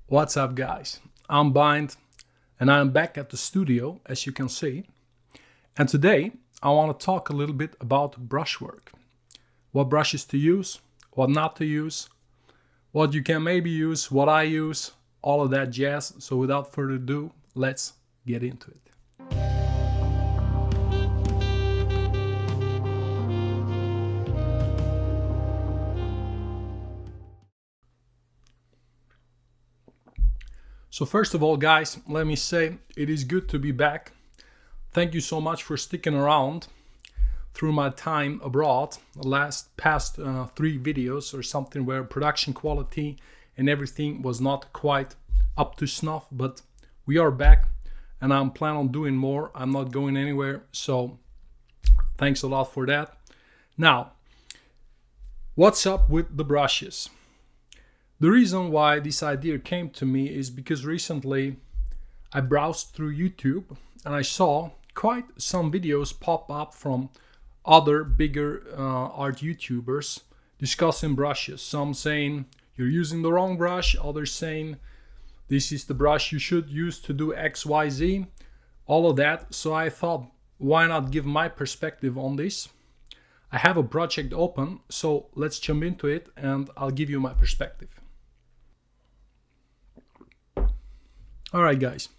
What's up, guys? I'm Bind and I'm back at the studio, as you can see. And today I want to talk a little bit about brushwork. What brushes to use, what not to use, what you can maybe use, what I use, all of that jazz. So without further ado, let's get into it. So first of all, guys, let me say it is good to be back. Thank you so much for sticking around through my time abroad. The past 3 videos or something where production quality and everything was not quite up to snuff, but we are back and I'm planning on doing more. I'm not going anywhere, so thanks a lot for that. Now, what's up with the brushes? The reason why this idea came to me is because recently I browsed through YouTube and I saw quite some videos pop up from other bigger art YouTubers discussing brushes. Some saying you're using the wrong brush, others saying this is the brush you should use to do XYZ, all of that. So I thought, why not give my perspective on this? I have a project open, so let's jump into it and I'll give you my perspective. Alright, guys,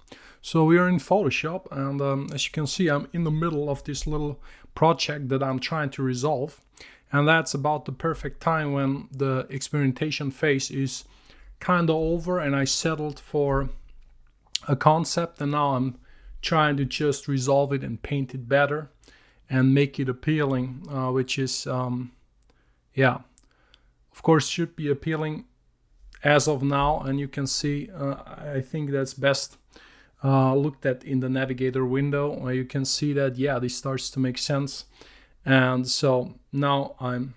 so we are in Photoshop and as you can see, I'm in the middle of this little project that I'm trying to resolve, and that's about the perfect time when the experimentation phase is kind of over and I settled for a concept, and now I'm trying to just resolve it and paint it better and make it appealing, which is of course should be appealing as of now. And you can see I think that's best looked at in the navigator window, where you can see that this starts to make sense. And so now I'm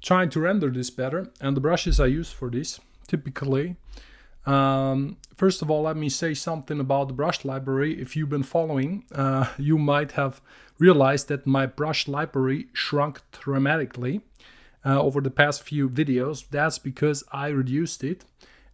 trying to render this better, and the brushes I use for this typically, first of all, let me say something about the brush library. If you've been following, you might have realized that my brush library shrunk dramatically over the past few videos. That's because I reduced it,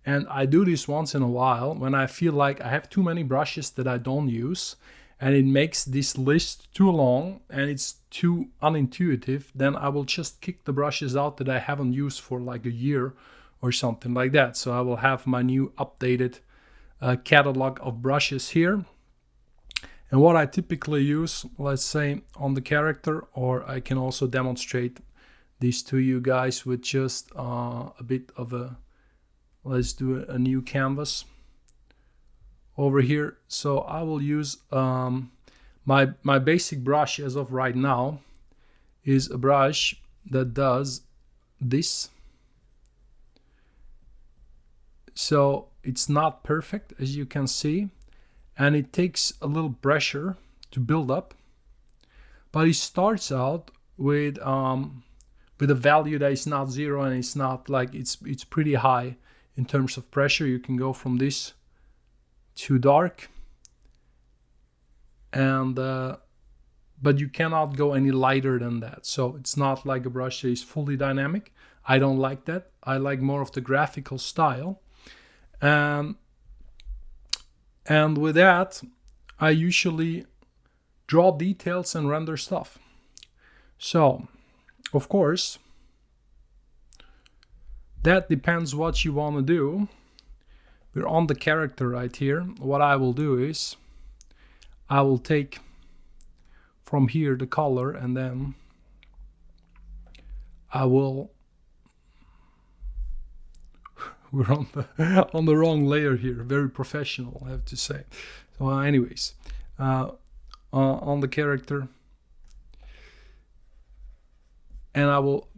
and I do this once in a while when I feel like I have too many brushes that I don't use and it makes this list too long and it's too unintuitive. Then I will just kick the brushes out that I haven't used for like a year or something like that. So I will have my new updated catalog of brushes here. And what I typically use, let's say on the character, or I can also demonstrate these to you guys with just a bit of a, let's do a new canvas over here. So I will use my basic brush as of right now is a brush that does this. So it's not perfect, as you can see, and it takes a little pressure to build up, but it starts out with a value that is not zero, and it's not like it's pretty high in terms of pressure. You can go from this to dark, and but you cannot go any lighter than that. So it's not like a brush that is fully dynamic. I don't like that. I like more of the graphical style. And with that, I usually draw details and render stuff. So, of course, that depends what you want to do. We're on the character right here. What I will do is I will take from here the color, and then I will we're on the wrong layer here. Very professional, I have to say. So anyways, on the character, and I will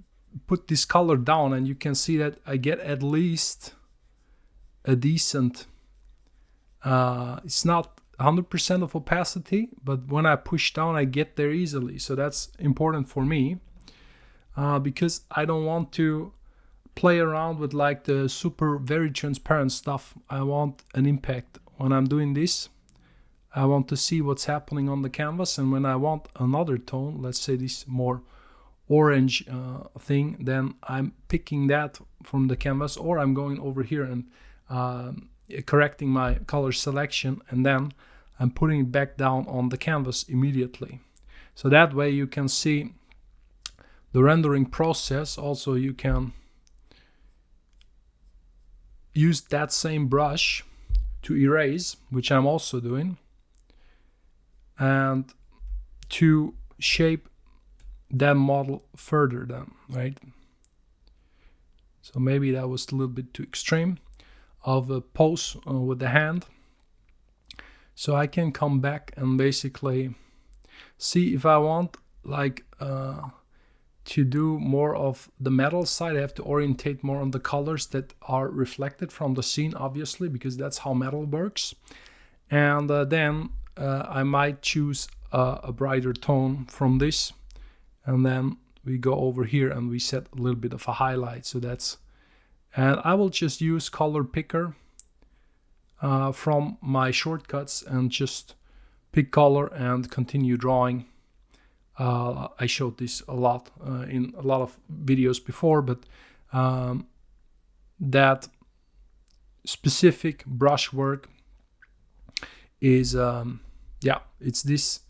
put this color down, and you can see that I get at least a decent, it's not 100% of opacity, but when I push down I get there easily. So that's important for me because I don't want to play around with like the super very transparent stuff. I want an impact when I'm doing this. I want to see what's happening on the canvas, and when I want another tone, let's say this more orange thing, then I'm picking that from the canvas, or I'm going over here and correcting my color selection, and then I'm putting it back down on the canvas immediately. So that way you can see the rendering process. Also, you can use that same brush to erase, which I'm also doing, and to shape that model further then, right? So maybe that was a little bit too extreme of a pose with the hand. So I can come back and basically see if I want like to do more of the metal side. I have to orientate more on the colors that are reflected from the scene, obviously, because that's how metal works. And then I might choose a brighter tone from this, and then we go over here and we set a little bit of a highlight. So that's, and I will just use color picker from my shortcuts and just pick color and continue drawing. I showed this a lot in a lot of videos before, but that specific brush work is it's this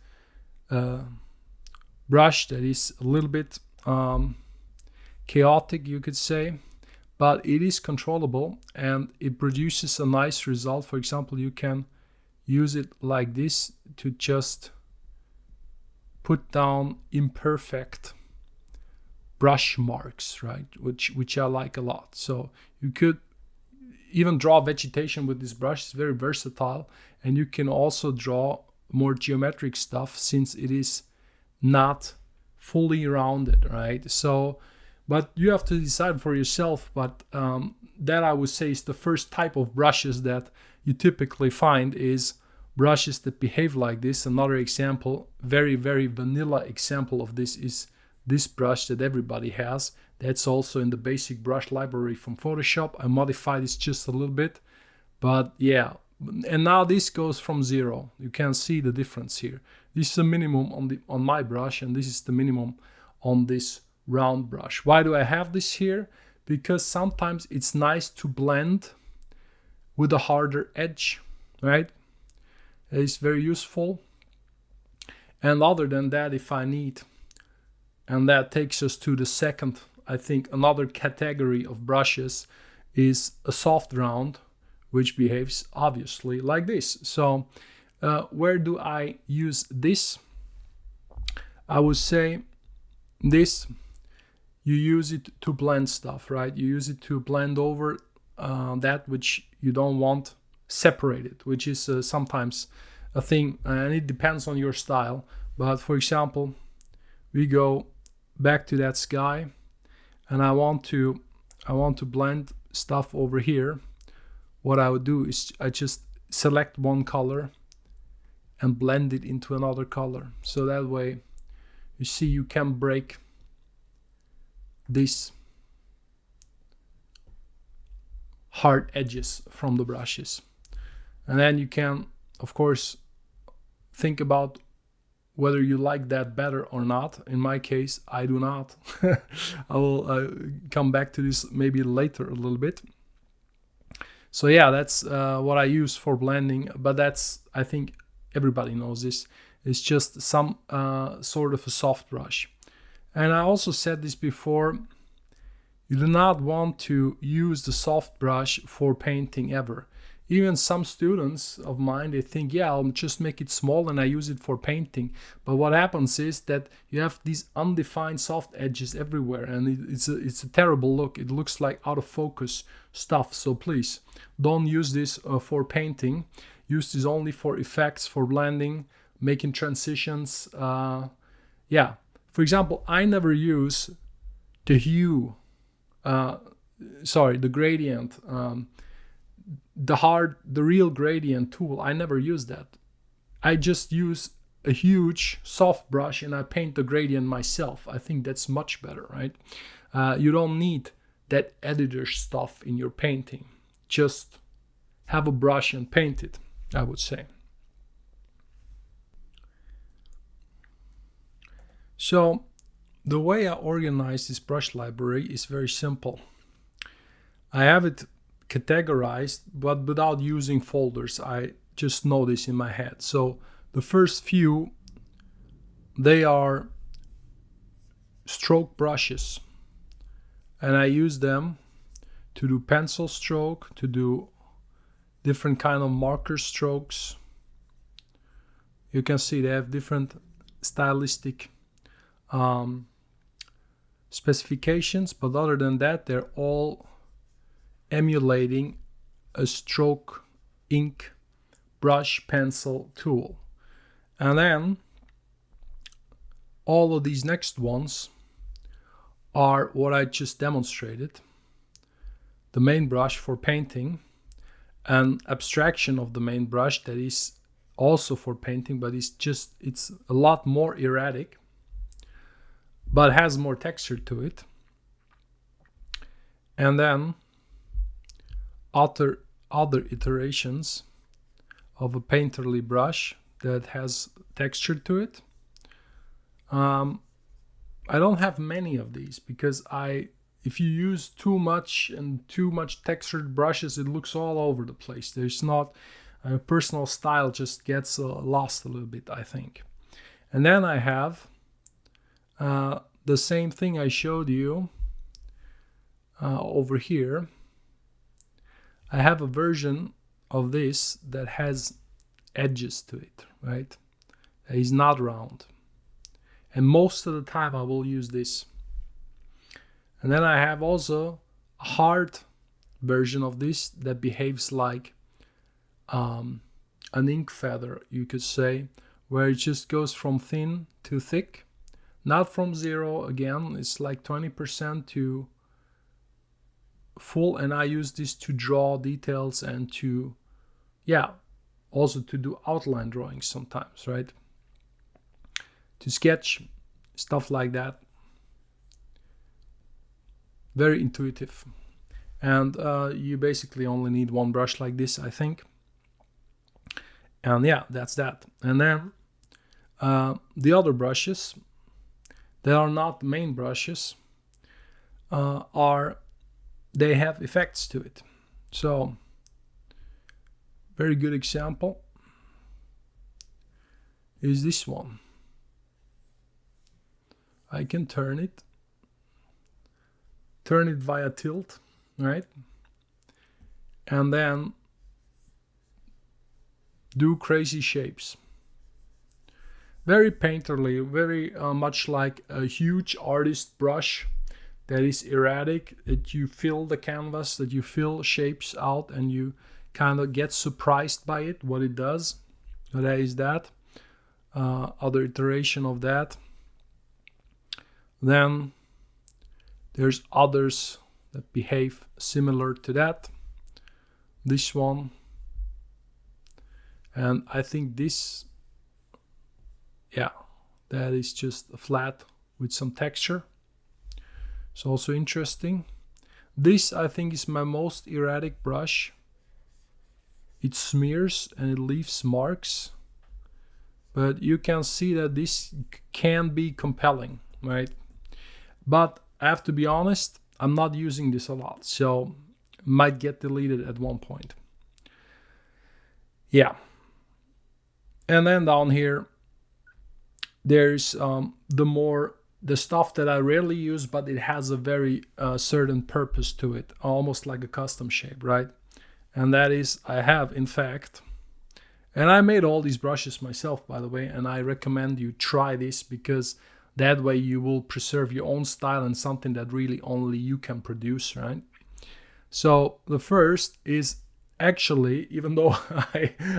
brush that is a little bit chaotic, you could say, but it is controllable and it produces a nice result. For example, you can use it like this to just put down imperfect brush marks, right? Which I like a lot. So you could even draw vegetation with this brush. It's very versatile, and you can also draw more geometric stuff since it is not fully rounded, right? So, but you have to decide for yourself. But that I would say is the first type of brushes that you typically find is brushes that behave like this. Another example, very, very vanilla example of this is this brush that everybody has. That's also in the basic brush library from Photoshop. I modified this just a little bit, but yeah. And now this goes from 0. You can see the difference here. This is a minimum on my brush, and this is the minimum on this round brush. Why do I have this here? Because sometimes it's nice to blend with a harder edge, right? It's very useful. And other than that, if I need, and that takes us to the second, I think another category of brushes is a soft round, which behaves obviously like this. So where do I use this? I would say this, you use it to blend stuff, right? You use it to blend over that which you don't want separated, which is sometimes a thing, and it depends on your style. But for example, we go back to that sky, and I want to blend stuff over here. What I would do is I just select one color and blend it into another color. So that way, you see, you can break these hard edges from the brushes. And then you can, of course, think about whether you like that better or not. In my case, I do not. I will come back to this maybe later a little bit. So yeah, that's what I use for blending, but that's, I think everybody knows this. It's just some sort of a soft brush. And I also said this before, you do not want to use the soft brush for painting ever. Even some students of mine, they think, yeah, I'll just make it small and I use it for painting. But what happens is that you have these undefined soft edges everywhere, and it's a terrible look. It looks like out of focus stuff. So please don't use this for painting. Use this only for effects, for blending, making transitions. Yeah, for example, I never use the hue, the gradient, the real gradient tool. I never use that. I just use a huge soft brush and I paint the gradient myself. I think that's much better, right? You don't need that editor stuff in your painting. Just have a brush and paint it, I would say. So the way I organize this brush library is very simple. I have it categorized, but without using folders. I just know this in my head. So the first few, they are stroke brushes, and I use them to do pencil stroke, to do different kind of marker strokes. You can see they have different stylistic specifications, but other than that, they're all emulating a stroke ink brush pencil tool. And then all of these next ones are what I just demonstrated. The main brush for painting, an abstraction of the main brush that is also for painting, but it's a lot more erratic, but has more texture to it. And then other iterations of a painterly brush that has texture to it. I don't have many of these because if you use too much textured brushes, it looks all over the place. There's not personal style, just gets lost a little bit, I think. And then I have the same thing I showed you over here. I have a version of this that has edges to it, right? It is not round. And most of the time I will use this. And then I have also a hard version of this that behaves like an ink feather, you could say, where it just goes from thin to thick. Not from 0, again, it's like 20% to full, and I use this to draw details and to, also to do outline drawings sometimes, right? To sketch, stuff like that. Very intuitive. And you basically only need one brush like this, I think. And that's that. And then the other brushes that are not main brushes they have effects to it. So very good example is this one. I can turn it via tilt, right? And then do crazy shapes. Very painterly, very much like a huge artist brush that is erratic, that you fill the canvas, that you fill shapes out, and you kind of get surprised by it, what it does. So that is that. Other iteration of that. Then there's others that behave similar to that. This one. And I think this, that is just a flat with some texture. It's also interesting. This, I think, is my most erratic brush. It smears and it leaves marks. But you can see that this can be compelling, right? But I have to be honest, I'm not using this a lot, so it might get deleted at one point. And then down here, there's the stuff that I rarely use, but it has a very certain purpose to it, almost like a custom shape, right? And that is, I have, in fact, and I made all these brushes myself, by the way, and I recommend you try this because that way you will preserve your own style and something that really only you can produce, right? So the first is actually, even though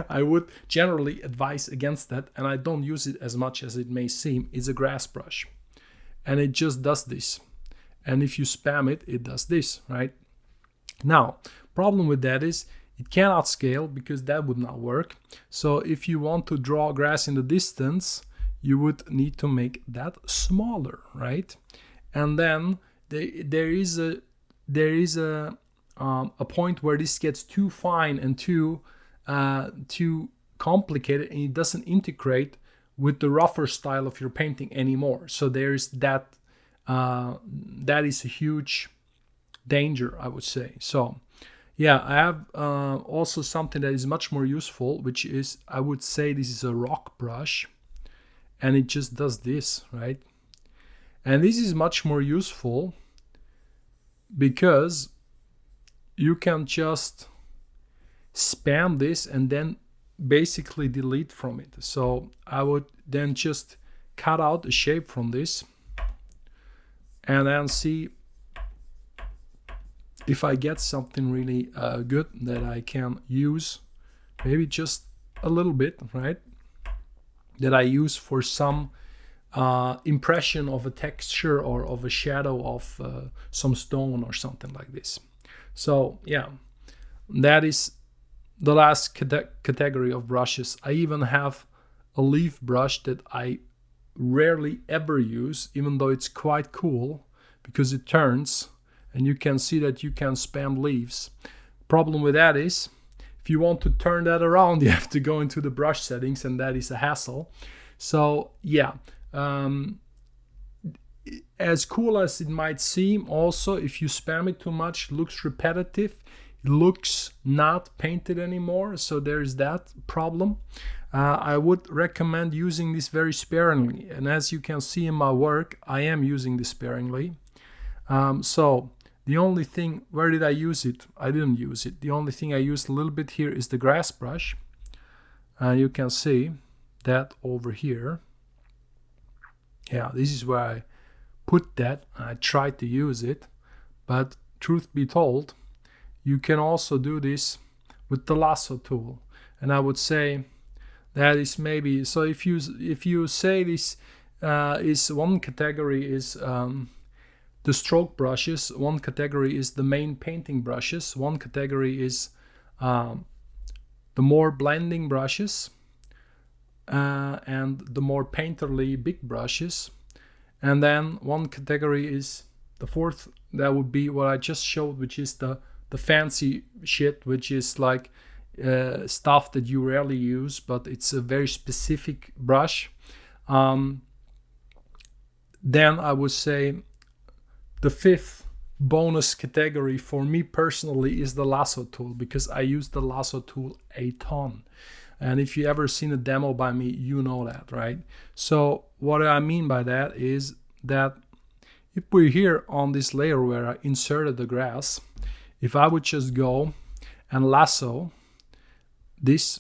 I would generally advise against that, and I don't use it as much as it may seem, is a grass brush. And it just does this. And if you spam it, it does this, right? Now, problem with that is it cannot scale because that would not work. So if you want to draw grass in the distance, you would need to make that smaller, right? And then there is a point where this gets too fine and too complicated, and it doesn't integrate with the rougher style of your painting anymore. So there's that is a huge danger, I would say. So Yeah, I have also something that is much more useful, which is, I would say this is a rock brush, and it just does this, right? And this is much more useful because you can just spam this and then basically delete from it. So I would then just cut out a shape from this and then see if I get something really good that I can use, maybe just a little bit, right? That I use for some impression of a texture or of a shadow of some stone or something like this. So yeah, that is the last category of brushes. I even have a leaf brush that I rarely ever use, even though it's quite cool because it turns and you can see that you can spam leaves. Problem with that is, if you want to turn that around, you have to go into the brush settings, and that is a hassle. So yeah, as cool as it might seem, also if you spam it too much, it looks repetitive, it looks not painted anymore, so there's that problem. I would recommend using this very sparingly, and as you can see in my work, I am using this sparingly. So the only thing, where did I use it? I didn't use it. The only thing I used a little bit here is the grass brush. You can see that over here. Yeah, this is where I put that. I tried to use it, but truth be told, you can also do this with the lasso tool. And I would say that is maybe, so if you say this is one category is the stroke brushes, one category is the main painting brushes, one category is the more blending brushes, and the more painterly big brushes, and then one category is the fourth, that would be what I just showed, which is the fancy shit, which is like stuff that you rarely use, but it's a very specific brush. Then I would say the fifth bonus category for me personally is the lasso tool, because I use the lasso tool a ton. And if you ever seen a demo by me, you know that, right? So what I mean by that is that if we're here on this layer where I inserted the grass, if I would just go and lasso this,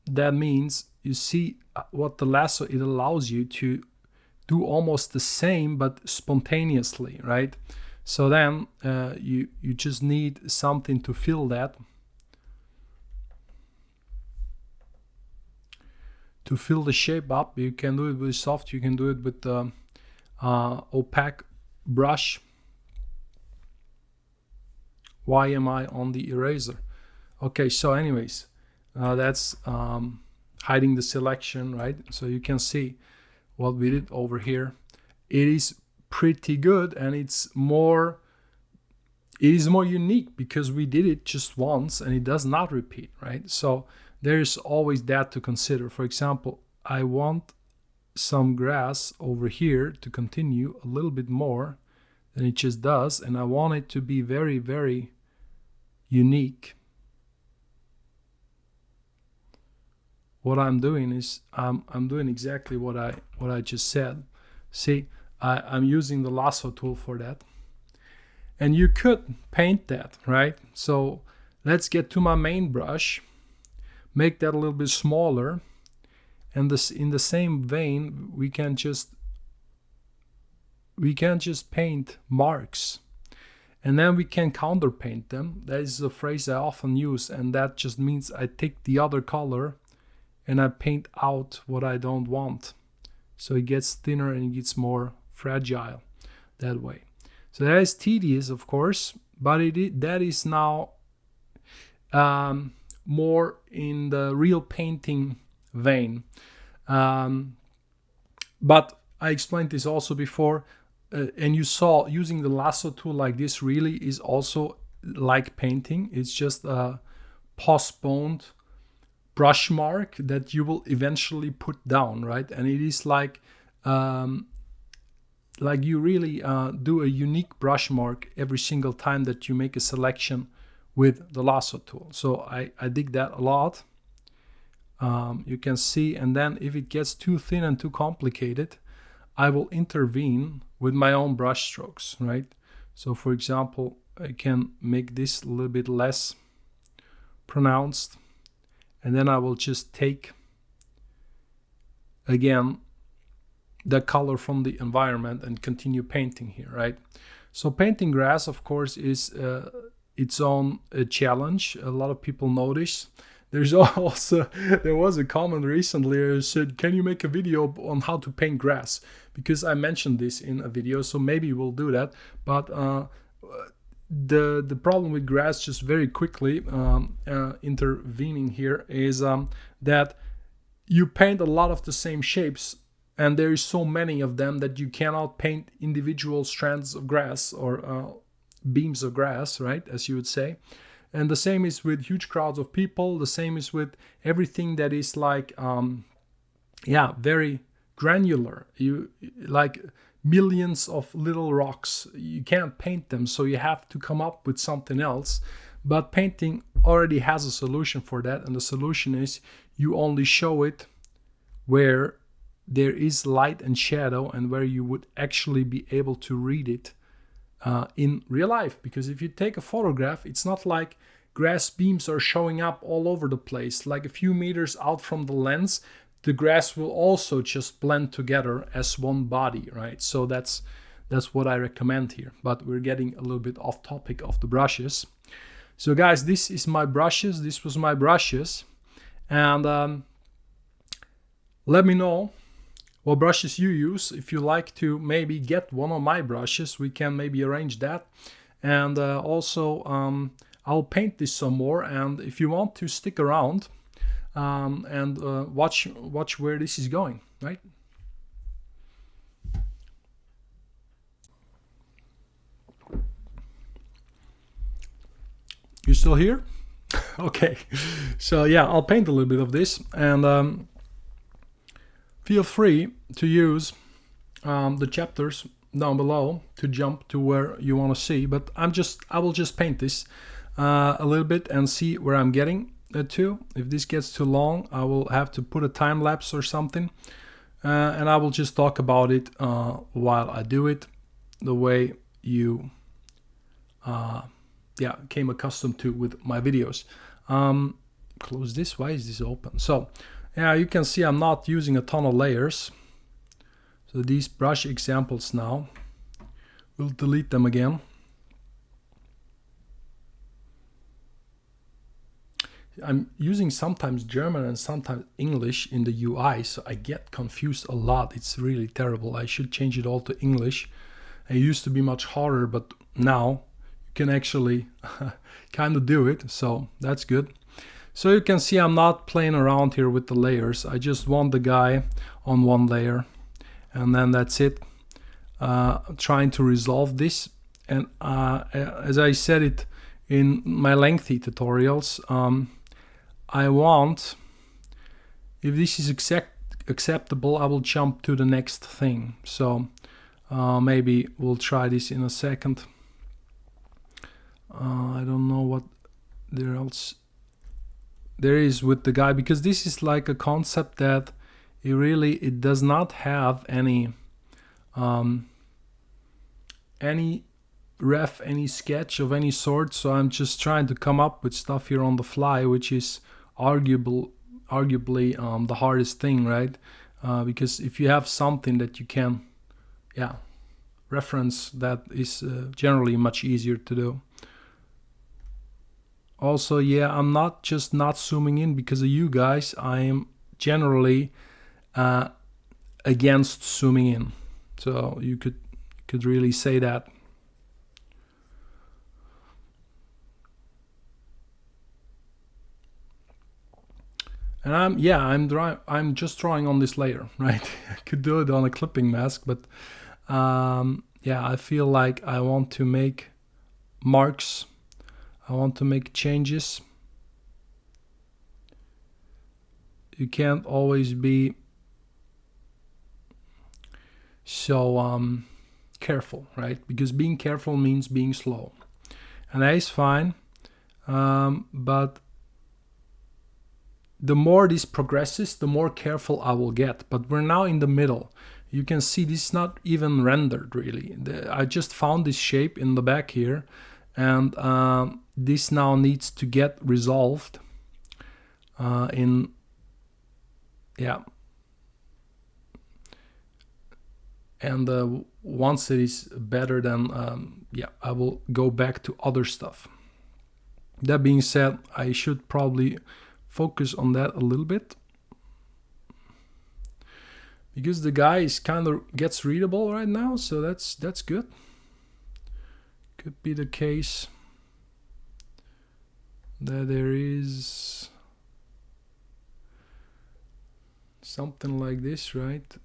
that means you see what the lasso, it allows you to do almost the same but spontaneously, right? So then you just need something to fill that, to fill the shape up. You can do it with soft, you can do it with the opaque brush. Why am I on the eraser? Okay, so anyways, that's hiding the selection, right? So you can see what we did over here. It is pretty good, and it is more unique because we did it just once and it does not repeat, right? So there's always that to consider. For example, I want some grass over here to continue a little bit more than it just does, and I want it to be very, very unique. What I'm doing is I'm doing exactly what I just said. See, I'm using the lasso tool for that. And you could paint that, right? So let's get to my main brush, make that a little bit smaller, and this, in the same vein, we can just paint marks, and then we can counter paint them. That is a phrase I often use, and that just means I take the other color and I paint out what I don't want, so it gets thinner and it gets more fragile that way. So that is tedious, of course, but that is now more in the real painting vein. But I explained this also before, and you saw using the lasso tool like this really is also like painting. It's just a postponed brush mark that you will eventually put down, right? And it is like you really do a unique brush mark every single time that you make a selection with the lasso tool. So I dig that a lot. You can see, and then if it gets too thin and too complicated, I will intervene with my own brush strokes, right? So for example, I can make this a little bit less pronounced, and then I will just take again the color from the environment and continue painting here, right? So painting grass, of course, is its own challenge. A lot of people notice. There was a comment recently that said, can you make a video on how to paint grass? Because I mentioned this in a video, so maybe we'll do that. But the problem with grass, just very quickly intervening here, is that you paint a lot of the same shapes, and there is so many of them that you cannot paint individual strands of grass or beams of grass, right, as you would say. And the same is with huge crowds of people. The same is with everything that is like, very granular. You like millions of little rocks. You can't paint them, so you have to come up with something else. But painting already has a solution for that, and the solution is you only show it where there is light and shadow and where you would actually be able to read it in real life. Because if you take a photograph, it's not like grass beams are showing up all over the place. Like a few meters out from the lens, the grass will also just blend together as one body, right? So that's what I recommend here. But we're getting a little bit off topic of the brushes. So guys, this is my brushes. This was my brushes. And let me know what brushes you use. If you like to maybe get one of my brushes, we can maybe arrange that. And also I'll paint this some more, and if you want to stick around and watch where this is going, right? You still here? Okay, so yeah, I'll paint a little bit of this, and feel free to use the chapters down below to jump to where you want to see. But I will just paint this a little bit and see where I'm getting to. If this gets too long, I will have to put a time lapse or something, and I will just talk about it while I do it, the way you came accustomed to with my videos. Close this. Why is this open? So yeah, you can see I'm not using a ton of layers. So these brush examples now, we'll delete them again. I'm using sometimes German and sometimes English in the UI, so I get confused a lot. It's really terrible. I should change it all to English. It used to be much harder, but now you can actually kind of do it, so that's good. So you can see I'm not playing around here with the layers. I just want the guy on one layer, and then that's it. Trying to resolve this, and as I said it in my lengthy tutorials, I want, if this is acceptable, I will jump to the next thing. So maybe we'll try this in a second. I don't know what there is with the guy, because this is like a concept that it does not have any any sketch of any sort. So I'm just trying to come up with stuff here on the fly, which is arguably the hardest thing, right? Because if you have something that you can reference, that is generally much easier to do. Also, I'm not just not zooming in because of you guys. I am generally against zooming in. So you could really say that. And I'm just drawing on this layer, right? I could do it on a clipping mask, but I feel like I want to make marks. I want to make changes. You can't always be so careful, right? Because being careful means being slow, and that is fine. But the more this progresses, the more careful I will get. But we're now in the middle. You can see this is not even rendered really. I just found this shape in the back here, and this now needs to get resolved in, yeah. And once it is better, then yeah, I will go back to other stuff. That being said, I should probably focus on that a little bit, because the guy is kind of gets readable right now, so that's good. Could be the case that there is something like this, right?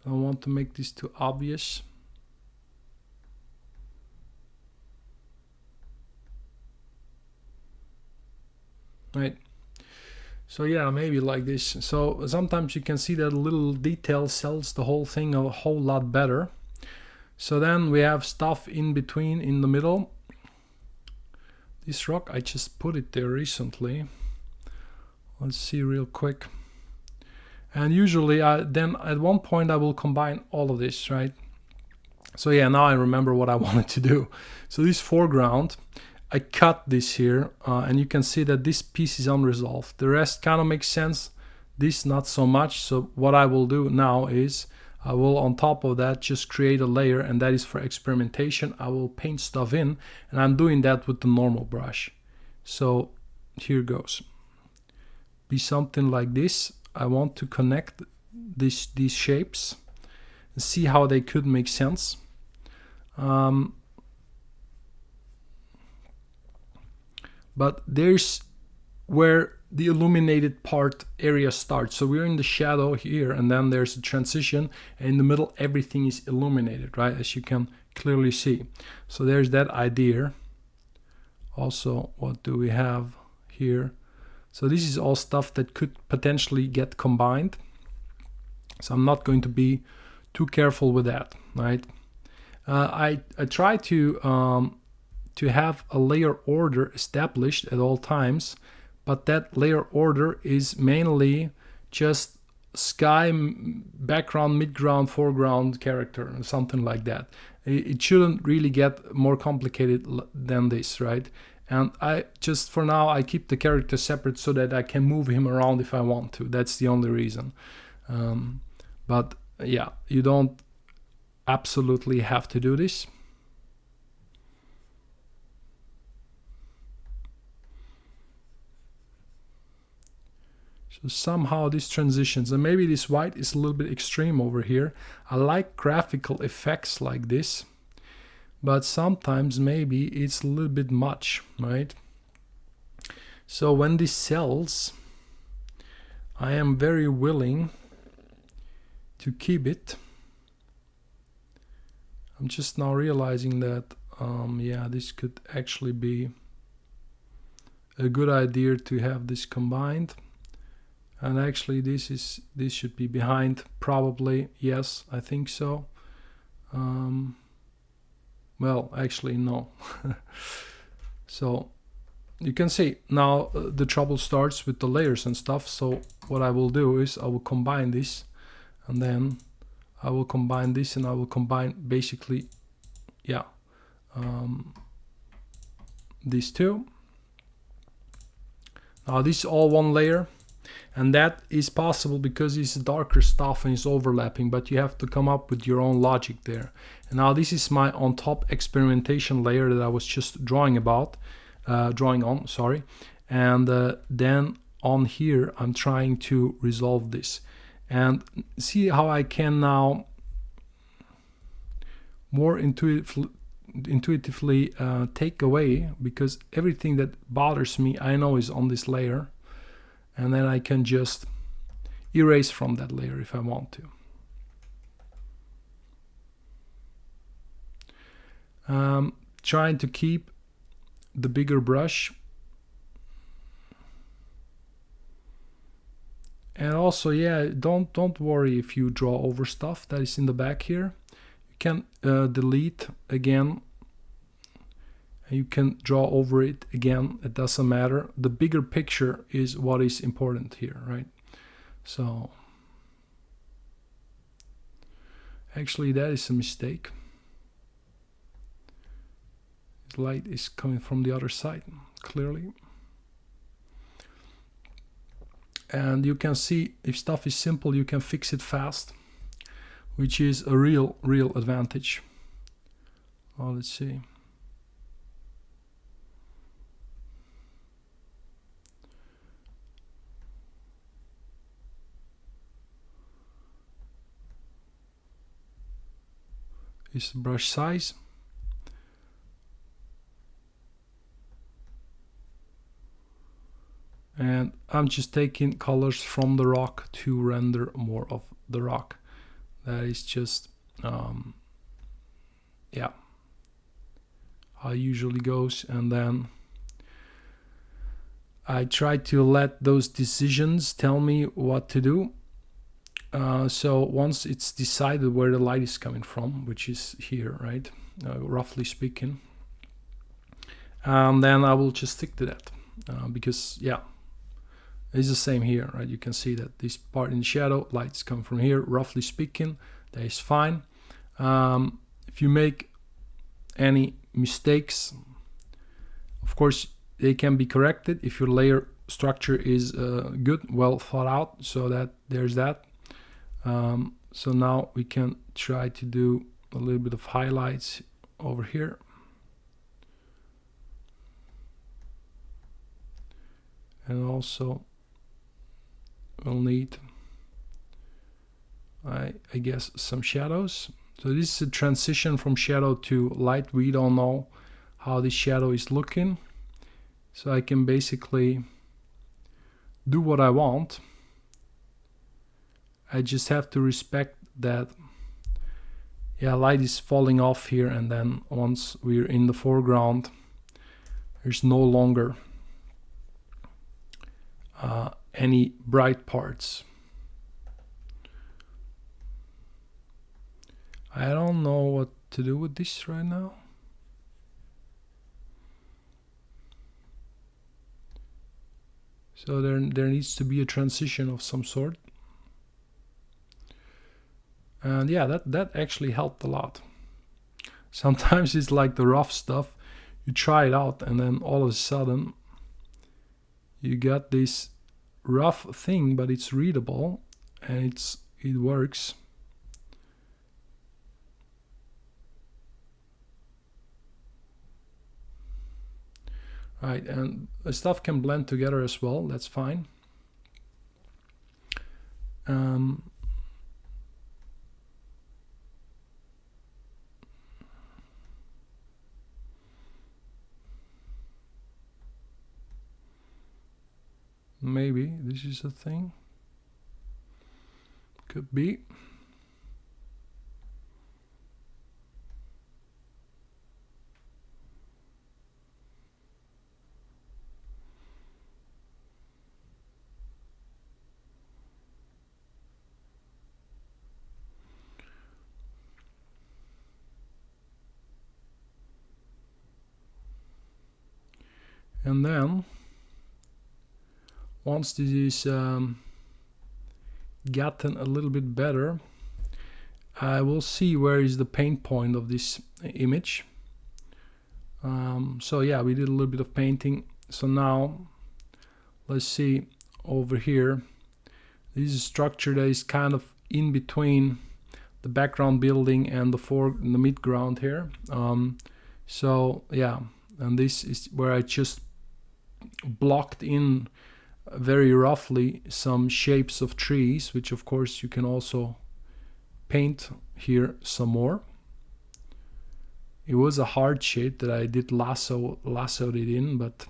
I don't want to make this too obvious. Right. So yeah, maybe like this. So sometimes you can see that a little detail sells the whole thing a whole lot better. So then we have stuff in between, in the middle. This rock, I just put it there recently. Let's see real quick. And usually then at one point I will combine all of this, right? So yeah, now I remember what I wanted to do. So this foreground, I cut this here, and you can see that this piece is unresolved. The rest kind of makes sense, this not so much. So what I will do now is I will on top of that just create a layer, and that is for experimentation. I will paint stuff in, and I'm doing that with the normal brush. So here goes. Be something like this. I want to connect these shapes and see how they could make sense. But there's where the illuminated part area starts. So we're in the shadow here, and then there's a transition, and in the middle everything is illuminated, right, as you can clearly see. So there's that idea. Also, what do we have here? So this is all stuff that could potentially get combined. So I'm not going to be too careful with that, right? I try to have a layer order established at all times, but that layer order is mainly just sky, background, midground, foreground character, or something like that. It shouldn't really get more complicated than this, right? And I just, for now, I keep the character separate so that I can move him around if I want to. That's the only reason. But yeah, you don't absolutely have to do this. So somehow these transitions, and maybe this white is a little bit extreme over here. I like graphical effects like this, but sometimes maybe it's a little bit much, right? So when this sells, I am very willing to keep it. I'm just now realizing that, yeah, this could actually be a good idea to have this combined. And actually this should be behind, probably. Yes, I think so. Well, actually no. So you can see now the trouble starts with the layers and stuff. So what I will do is I will combine this, and then I will combine this, and I will combine basically, yeah, these two. Now this is all one layer, and that is possible because it's darker stuff and it's overlapping, but you have to come up with your own logic there. And now this is my on top experimentation layer that I was just drawing on, sorry. And then on here I'm trying to resolve this and see how I can now more intuitively take away, because everything that bothers me I know is on this layer, and then I can just erase from that layer if I want to. Trying to keep the bigger brush, and also, yeah, don't worry if you draw over stuff that is in the back here. You can delete again, You can draw over it again, it doesn't matter. The bigger picture is what is important here, right? So actually that is a mistake. The light is coming from the other side clearly. And you can see if stuff is simple, you can fix it fast, which is a real advantage. Well, let's see. Is the brush size. And I'm just taking colors from the rock to render more of the rock. That is just, yeah, how it usually goes. And then I try to let those decisions tell me what to do. So once it's decided where the light is coming from, which is here, right, roughly speaking, then I will just stick to that, because yeah, it's the same here, right? You can see that this part in the shadow, lights come from here, roughly speaking, that is fine. If you make any mistakes, of course they can be corrected if your layer structure is good, well thought out, so that there's that. So now we can try to do a little bit of highlights over here. And also we'll need, I guess, some shadows. So this is a transition from shadow to light. We don't know how this shadow is looking. So I can basically do what I want. I just have to respect that, yeah, light is falling off here, and then once we're in the foreground, there's no longer any bright parts. I don't know what to do with this right now. So there needs to be a transition of some sort. And yeah, that actually helped a lot. Sometimes it's like the rough stuff, you try it out and then all of a sudden you got this rough thing, but it's readable and it works. Right, and the stuff can blend together as well, that's fine. Maybe this is a thing. Could be. And then once this is gotten a little bit better, I will see where is the pain point of this image. So yeah, we did a little bit of painting. So now let's see over here. This is a structure that is kind of in between the background building and the midground here. So yeah, and this is where I just blocked in very roughly some shapes of trees, which of course you can also paint here some more. It was a hard shape that I did lassoed it in, but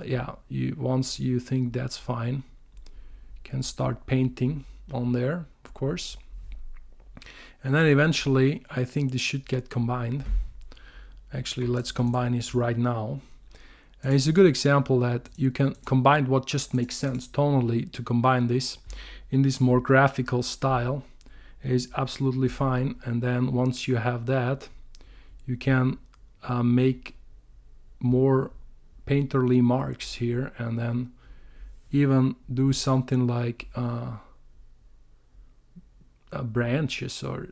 yeah, once you think that's fine, you can start painting on there, of course. And then eventually I think this should get combined. Actually, let's combine this right now. And it's a good example that you can combine what just makes sense tonally. To combine this in this more graphical style is absolutely fine. And then once you have that, you can make more painterly marks here, and then even do something like branches or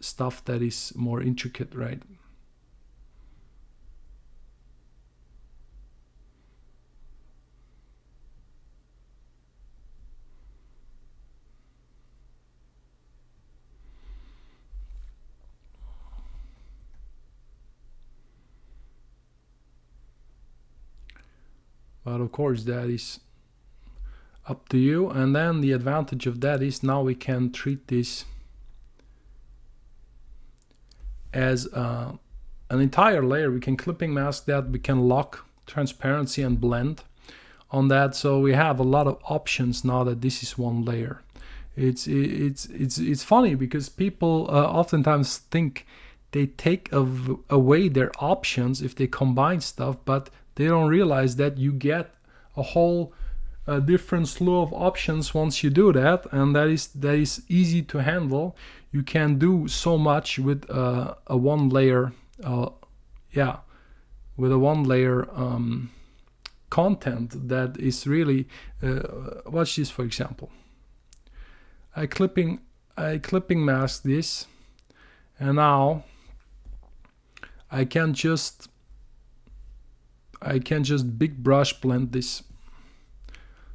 stuff that is more intricate, right? But of course that is up to you. And then the advantage of that is now we can treat this as an entire layer. We can clipping mask that, we can lock transparency and blend on that. So we have a lot of options now that this is one layer. It's funny because people oftentimes think they take away their options if they combine stuff, but they don't realize that you get a whole different slew of options once you do that, and that is easy to handle. You can do so much with a one layer, with a one layer content that is really. Watch this, for example. I clipping mask this, and now I can just big brush blend this.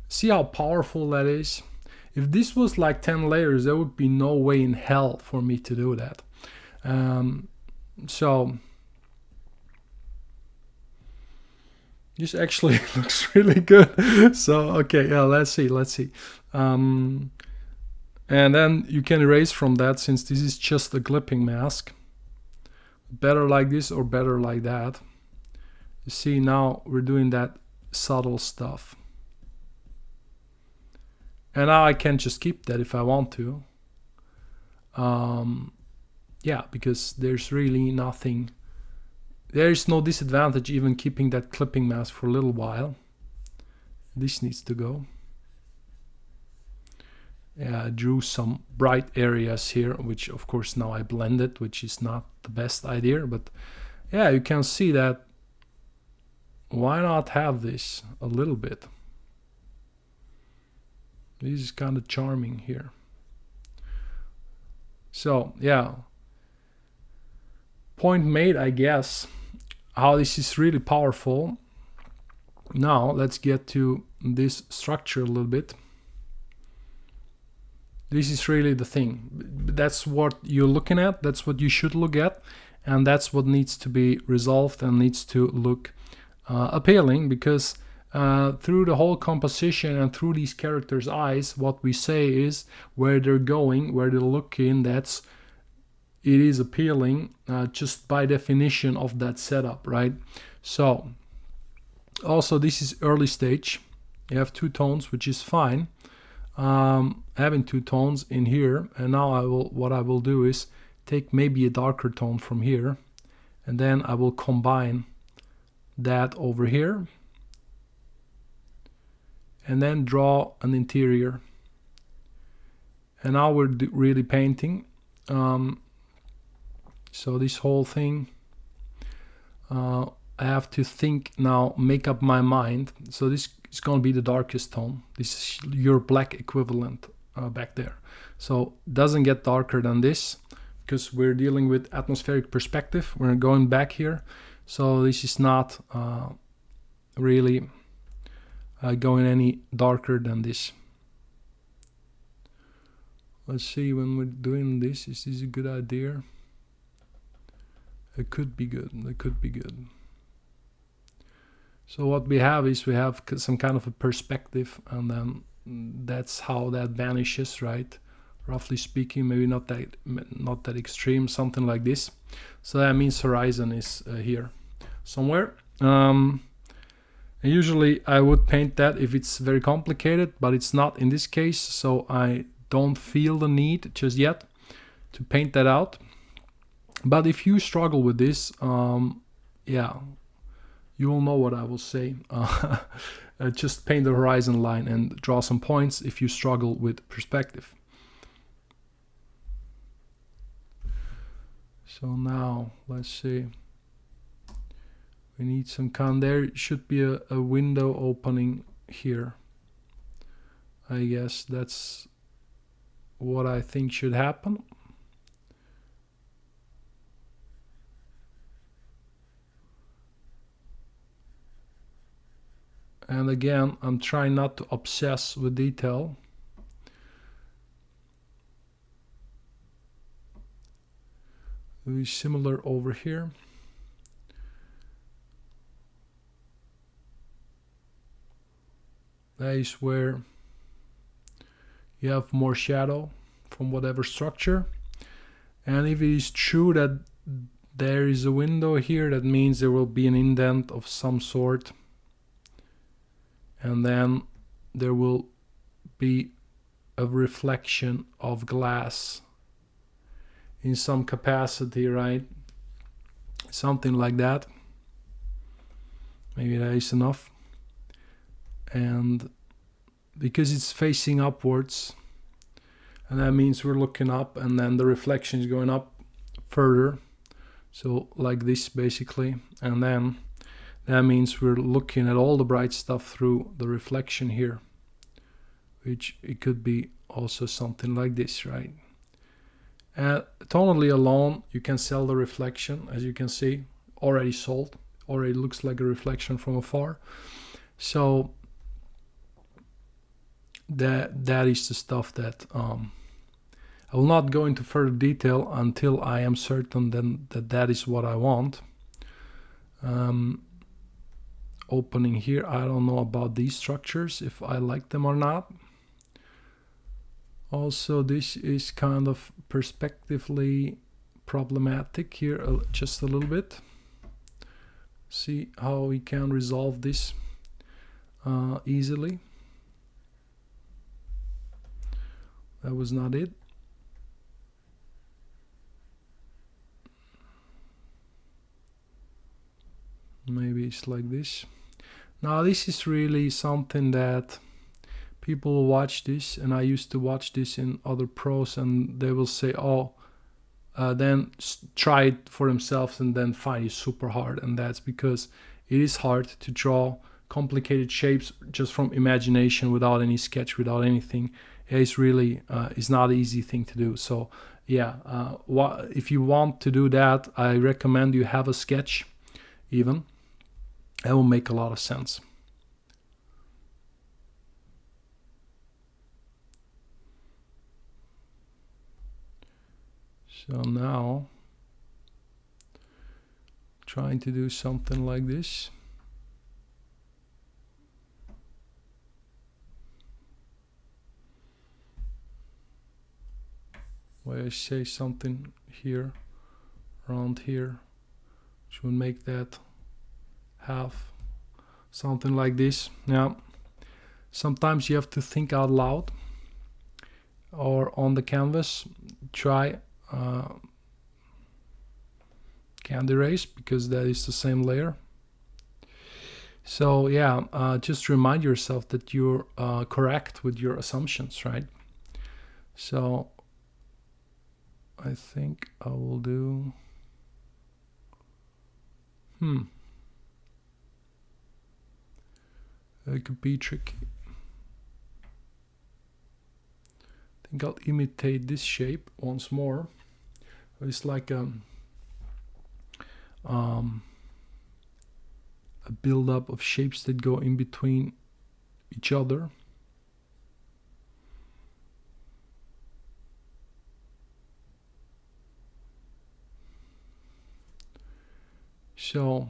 See how powerful that is? If this was like 10 layers, there would be no way in hell for me to do that. So this actually looks really good. So okay, yeah, let's see. And then you can erase from that, since this is just a clipping mask. Better like this or better like that. You see, now we're doing that subtle stuff. And now I can just keep that if I want to. Yeah, because there's really nothing. There is no disadvantage even keeping that clipping mask for a little while. This needs to go. Yeah, I drew some bright areas here, which of course now I blended, which is not the best idea. But yeah, you can see that. Why not have this a little bit? This is kind of charming here. So yeah, point made, I guess, how this is really powerful. Now let's get to this structure a little bit. This is really the thing. That's what you're looking at. That's what you should look at. And that's what needs to be resolved and needs to look appealing, because through the whole composition and through these characters' eyes, what we say is where they're going, where they're looking, it is appealing just by definition of that setup, right? So also this is early stage. You have two tones, which is fine. Having two tones in here, and now what I will do is take maybe a darker tone from here, and then I will combine that over here, and then draw an interior. And now we're really painting. So this whole thing, I have to think now, make up my mind. So this is going to be the darkest tone. This is your black equivalent back there. So it doesn't get darker than this, because we're dealing with atmospheric perspective. We're going back here. So this is not really going any darker than this. Let's see, when we're doing this, is this a good idea? It could be good. It could be good. So what we have is we have some kind of a perspective, and then that's how that vanishes, right? Roughly speaking, maybe not that extreme, something like this. So that means horizon is here somewhere. And usually I would paint that if it's very complicated, but it's not in this case, so I don't feel the need just yet to paint that out. But if you struggle with this, yeah, you will know what I will say. Just paint the horizon line and draw some points if you struggle with perspective. So now let's see, We need some kind. There should be a window opening here. I guess that's what I think should happen. And again, I'm trying not to obsess with detail. Very similar over here. That is where you have more shadow from whatever structure. And if it is true that there is a window here, that means there will be an indent of some sort. And then there will be a reflection of glass in some capacity, right? Something like that. Maybe that is enough. And because it's facing upwards, and that means we're looking up, and then the reflection is going up further, so like this basically, and then that means we're looking at all the bright stuff through the reflection here, which it could be also something like this, right? Tonally alone, you can sell the reflection, as you can see, already sold, already looks like a reflection from afar. So that is the stuff that I will not go into further detail until I am certain then that is what I want. Opening here, I don't know about these structures, if I like them or not. Also, this is kind of perspectively problematic here, just a little bit. See how we can resolve this easily. That was not it. Maybe it's like this. Now this is really something that people will watch this, and I used to watch this in other pros, and they will say, oh, then try it for themselves and then find it super hard. And that's because it is hard to draw complicated shapes just from imagination, without any sketch, without anything. It's really it's not an easy thing to do. So yeah, if you want to do that, I recommend you have a sketch even. That will make a lot of sense. So now, trying to do something like this. Where I say something here, around here, which will make that half, something like this. Yeah, sometimes you have to think out loud, or on the canvas try candy erase, because that is the same layer. So yeah, just remind yourself that you're correct with your assumptions, right? So I think I will do it could be tricky. I think I'll imitate this shape once more. It's like a build-up of shapes that go in between each other. So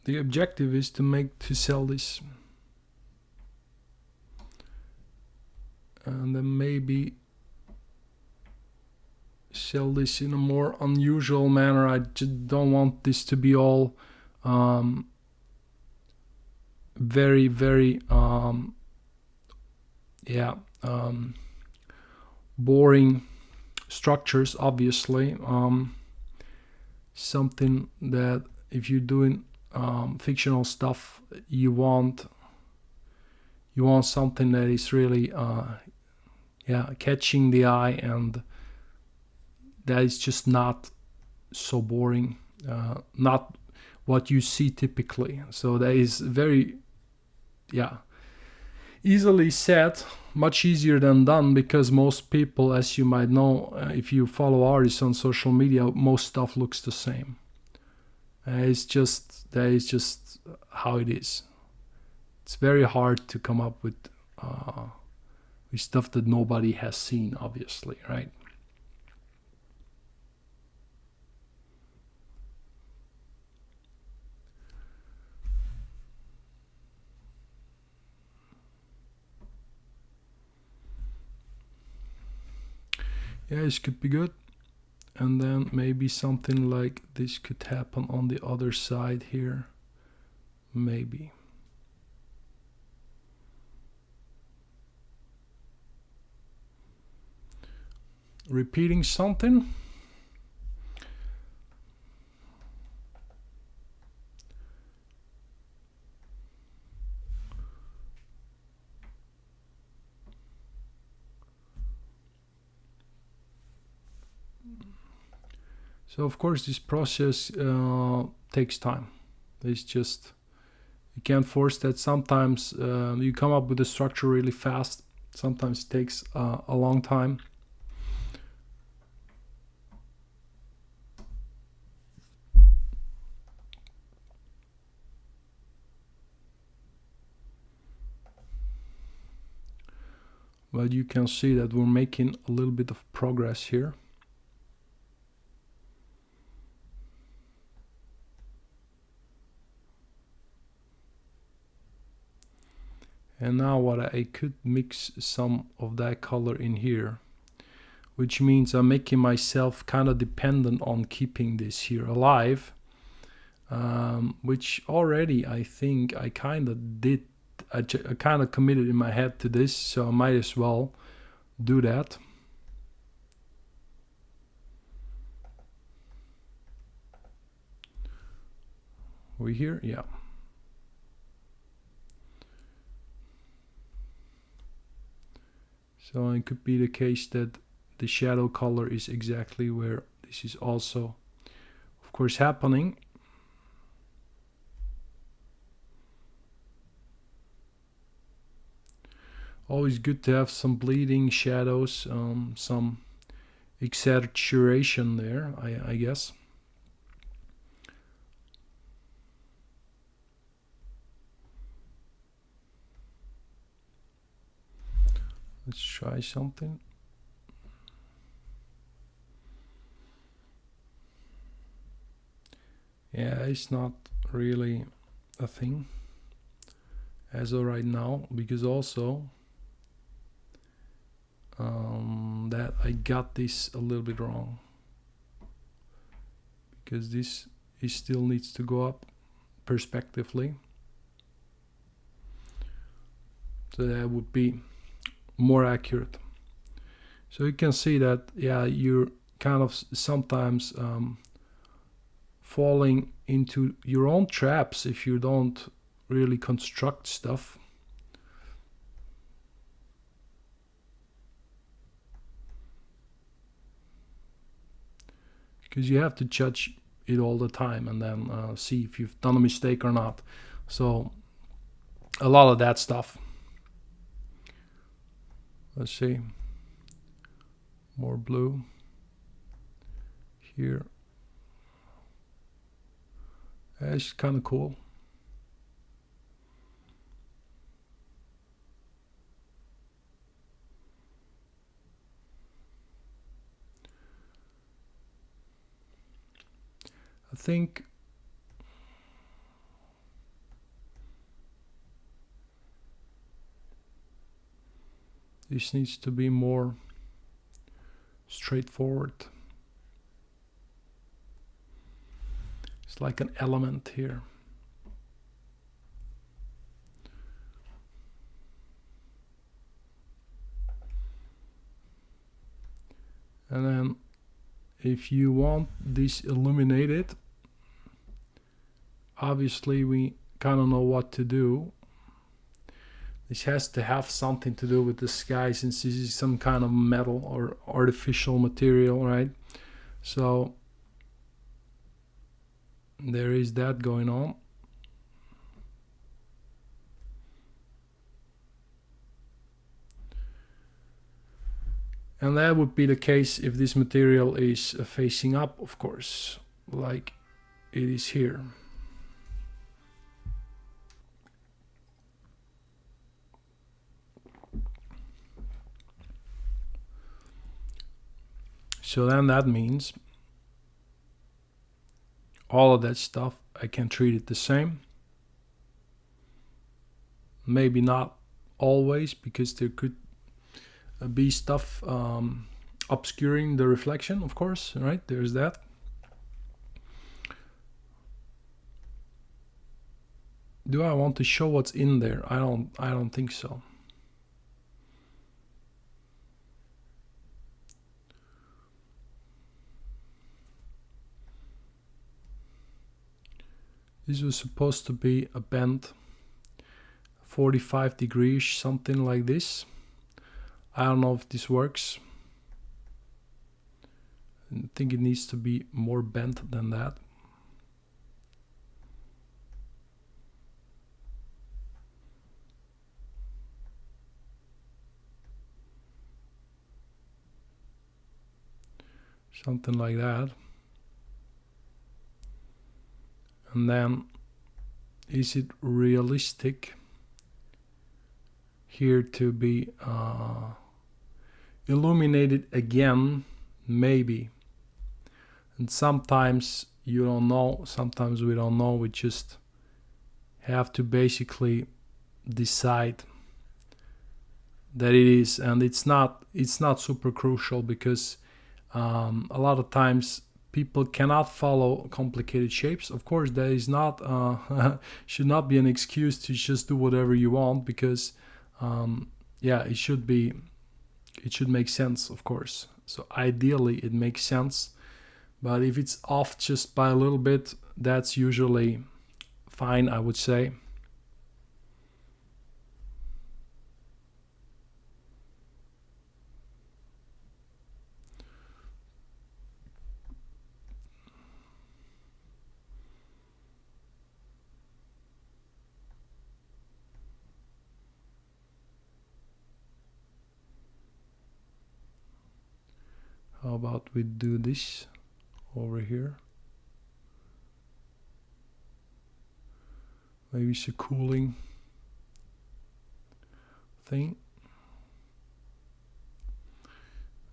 the objective is to sell this, and then maybe sell this in a more unusual manner. I just don't want this to be all very, very boring structures, obviously. Something that if you're doing fictional stuff, you want something that is really catching the eye, and that is just not so boring, not what you see typically. So that is very easily said, much easier than done, because most people, as you might know, if you follow artists on social media, most stuff looks the same. That is just how it is. It's very hard to come up with stuff that nobody has seen, obviously, right? Yeah, this could be good. And then maybe something like this could happen on the other side here. Maybe. Repeating something. So of course this process takes time. It's just, you can't force that. Sometimes you come up with a structure really fast. Sometimes it takes a long time. But you can see that we're making a little bit of progress here. And now what I could mix some of that color in here, which means I'm making myself kind of dependent on keeping this here alive, which already I think I kind of did. I kind of committed in my head to this, so I might as well do that. We here? Yeah. So it could be the case that the shadow color is exactly where this is also, of course, happening. Always good to have some bleeding shadows, some exaggeration there, I guess. Let's try something. Yeah, it's not really a thing as of right now, because also that I got this a little bit wrong, because this still needs to go up perspectively, so that would be more accurate. So you can see that, yeah, you're kind of sometimes falling into your own traps if you don't really construct stuff. Because you have to judge it all the time and then see if you've done a mistake or not. So a lot of that stuff. Let's see. More blue here. It's kind of cool. I think this needs to be more straightforward. It's like an element here. And then if you want this illuminated, obviously we kind of know what to do. This has to have something to do with the sky, since this is some kind of metal or artificial material, right? So there is that going on. And that would be the case if this material is facing up, of course, like it is here. So then that means all of that stuff, I can treat it the same. Maybe not always, because there could be stuff obscuring the reflection, of course, right? There's that. Do I want to show what's in there? I don't think so. This was supposed to be a bend 45 degrees, something like this. I don't know if this works. I think it needs to be more bent than that. Something like that. And then, is it realistic here to be illuminated again? Maybe. And sometimes you don't know, sometimes we don't know. We just have to basically decide that it is, and it's not super crucial, because a lot of times people cannot follow complicated shapes. Of course, that is not should not be an excuse to just do whatever you want, because yeah, it should make sense, of course. So ideally it makes sense, but if it's off just by a little bit, that's usually fine, I would say. How about we do this over here? Maybe it's a cooling thing.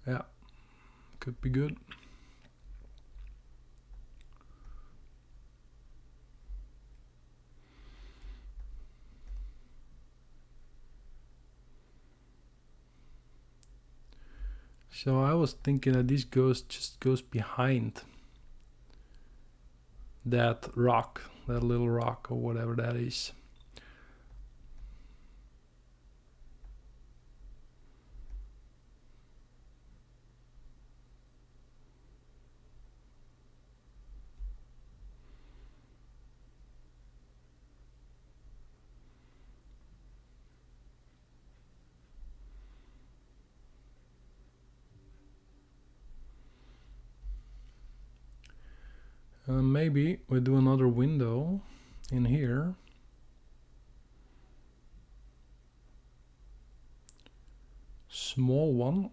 Yeah, could be good. So I was thinking that this just goes behind that rock, that little rock or whatever that is. Maybe we do another window in here. Small one.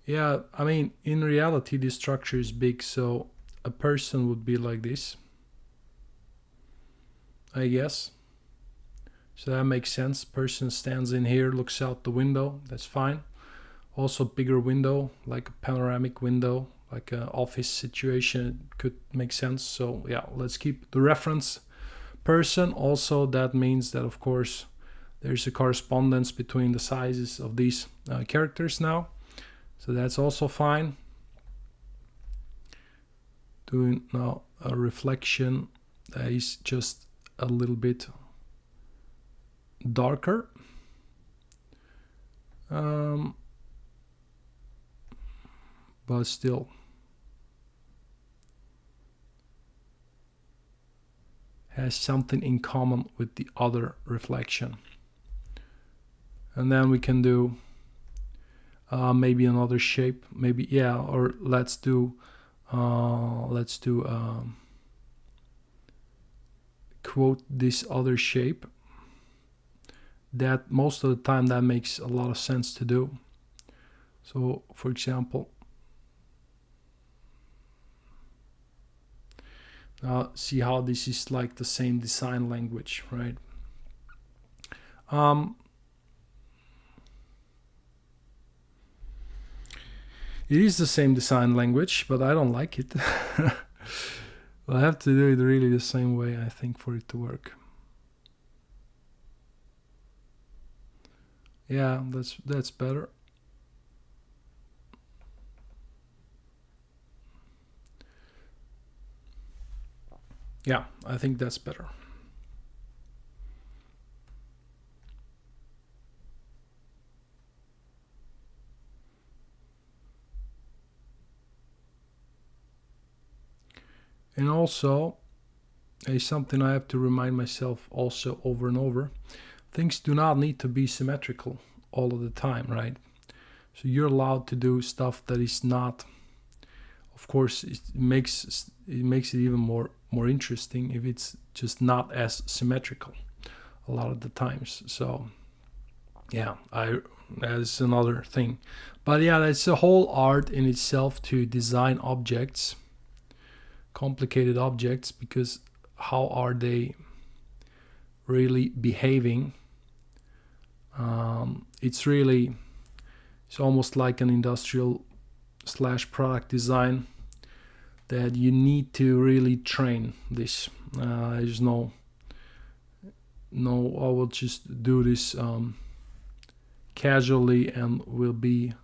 Yeah, I mean, in reality, this structure is big, so a person would be like this, I guess. So that makes sense. Person stands in here, looks out the window. That's fine. Also, bigger window, like a panoramic window, like an office situation, could make sense. So yeah, let's keep the reference person. Also, that means that, of course, there's a correspondence between the sizes of these characters now. So that's also fine. Doing now a reflection that is just a little bit darker. But still has something in common with the other reflection. And then we can do maybe another shape, maybe, yeah, or let's do quote this other shape. That most of the time that makes a lot of sense to do. So for example, see how this is like the same design language, right? It is the same design language, but I don't like it. I have to do it really the same way, I think, for it to work. Yeah, that's better. Yeah, I think that's better. And also, something I have to remind myself also over and over, things do not need to be symmetrical all of the time, right? So you're allowed to do stuff that is not, of course, it makes it even more interesting if it's just not as symmetrical a lot of the times. So yeah, that's another thing. But yeah, that's a whole art in itself to design objects, complicated objects, because how are they really behaving? It's almost like an industrial / product design that you need to really train this. There's no I will just do this casually and will be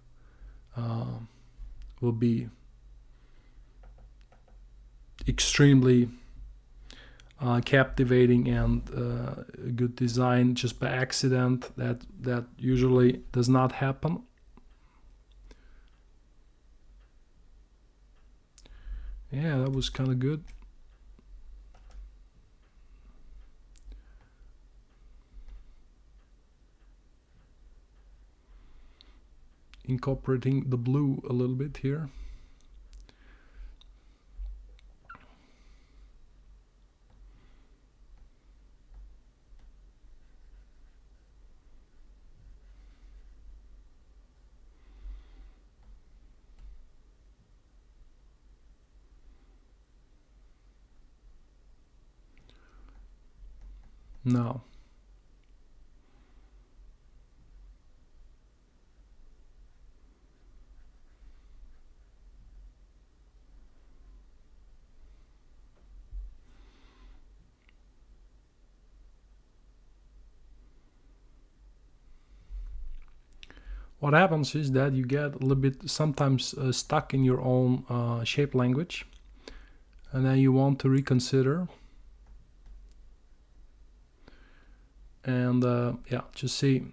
extremely captivating and good design just by accident. That usually does not happen. Yeah, that was kind of good. Incorporating the blue a little bit here. Now, what happens is that you get a little bit sometimes stuck in your own shape language, and then you want to reconsider. And yeah, just see.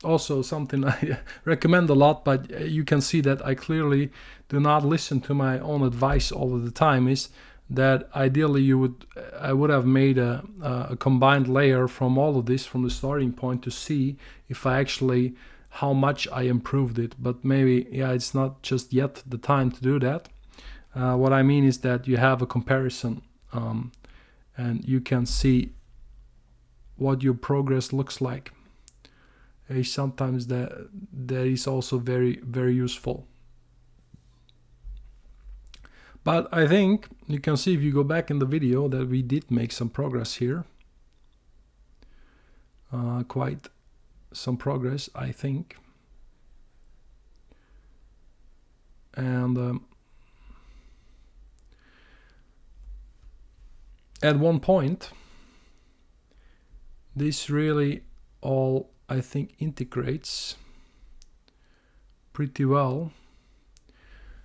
Also, something I recommend a lot, but you can see that I clearly do not listen to my own advice all of the time, is that ideally I would have made a combined layer from all of this from the starting point to see if I actually how much I improved it. But maybe, yeah, it's not just yet the time to do that. What I mean is that you have a comparison, and you can see what your progress looks like. Sometimes that is also very, very useful. But I think you can see if you go back in the video that we did make some progress here. Quite some progress, I think. And at one point, this really all, I think, integrates pretty well.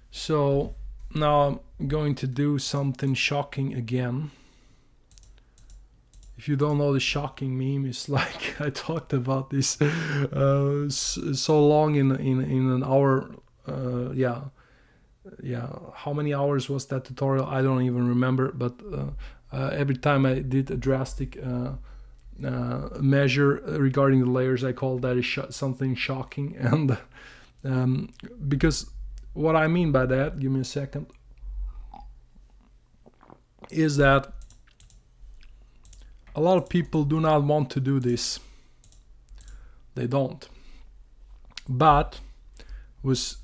So now I'm going to do something shocking again. If you don't know, the shocking meme is like I talked about this so long in an hour, yeah, how many hours was that tutorial? I don't even remember, but every time I did a drastic measure regarding the layers, I call that something shocking. And because what I mean by that, give me a second, is that a lot of people do not want to do this. They don't. But with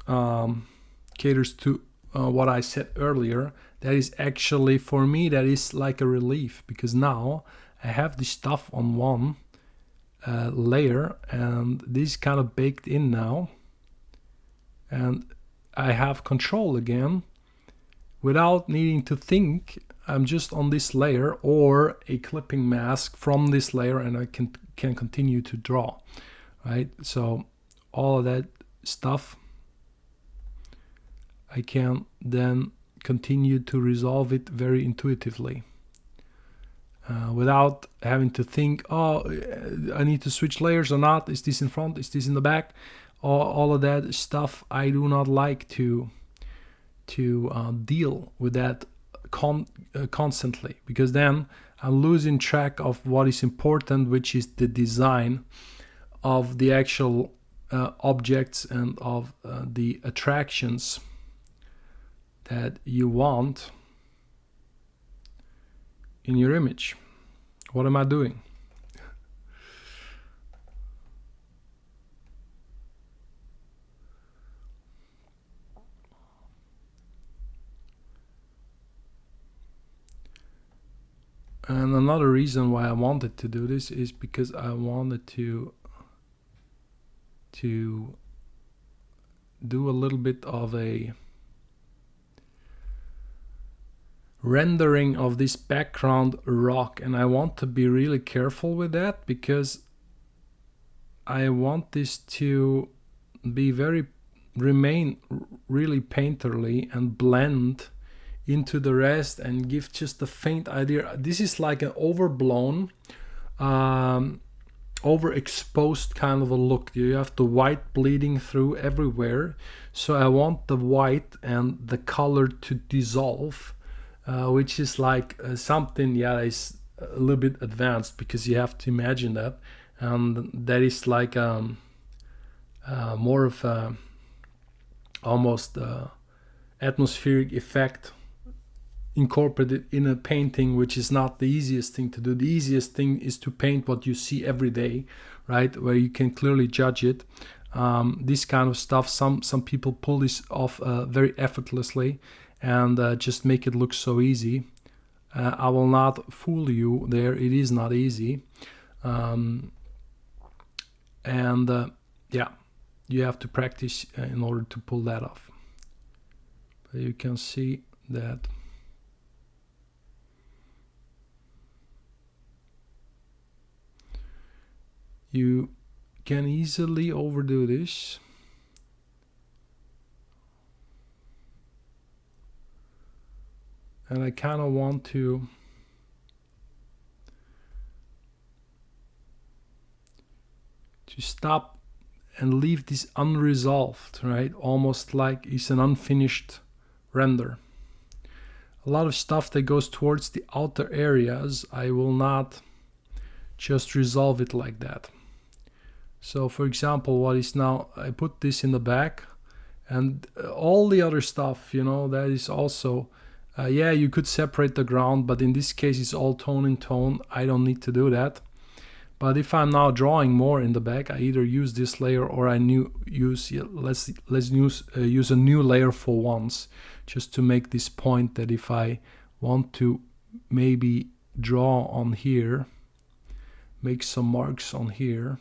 caters to what I said earlier, that is actually, for me, that is like a relief, because now I have this stuff on one layer, and this is kind of baked in now, and I have control again without needing to think. I'm just on this layer or a clipping mask from this layer, and I can continue to draw, right? So all of that stuff, I can then continue to resolve it very intuitively without having to think, oh, I need to switch layers or not. Is this in front? Is this in the back? All of that stuff, I do not like to deal with that constantly, because then I'm losing track of what is important, which is the design of the actual objects and of the attractions that you want in your image. What am I doing? And another reason why I wanted to do this is because I wanted to do a little bit of a rendering of this background rock, and I want to be really careful with that, because I want this to be remain really painterly and blend into the rest and give just a faint idea. This is like an overblown, overexposed kind of a look. You have the white bleeding through everywhere, so I want the white and the color to dissolve, which is like something, yeah, is a little bit advanced, because you have to imagine that, and that is like more of a almost atmospheric effect incorporated in a painting, which is not the easiest thing to do. The easiest thing is to paint what you see every day, right, where you can clearly judge it. This kind of stuff, some people pull this off very effortlessly and just make it look so easy. I will not fool you there. It is not easy. Yeah, you have to practice in order to pull that off. But you can see that you can easily overdo this. And I kind of want to stop and leave this unresolved, right? Almost like it's an unfinished render. A lot of stuff that goes towards the outer areas, I will not just resolve it like that. So for example, what is now, I put this in the back, and all the other stuff, that is also, yeah, you could separate the ground, but in this case it's all tone in tone. I don't need to do that. But if I'm now drawing more in the back, I either use this layer or let's use a new layer for once, just to make this point that if I want to maybe draw on here, make some marks on here,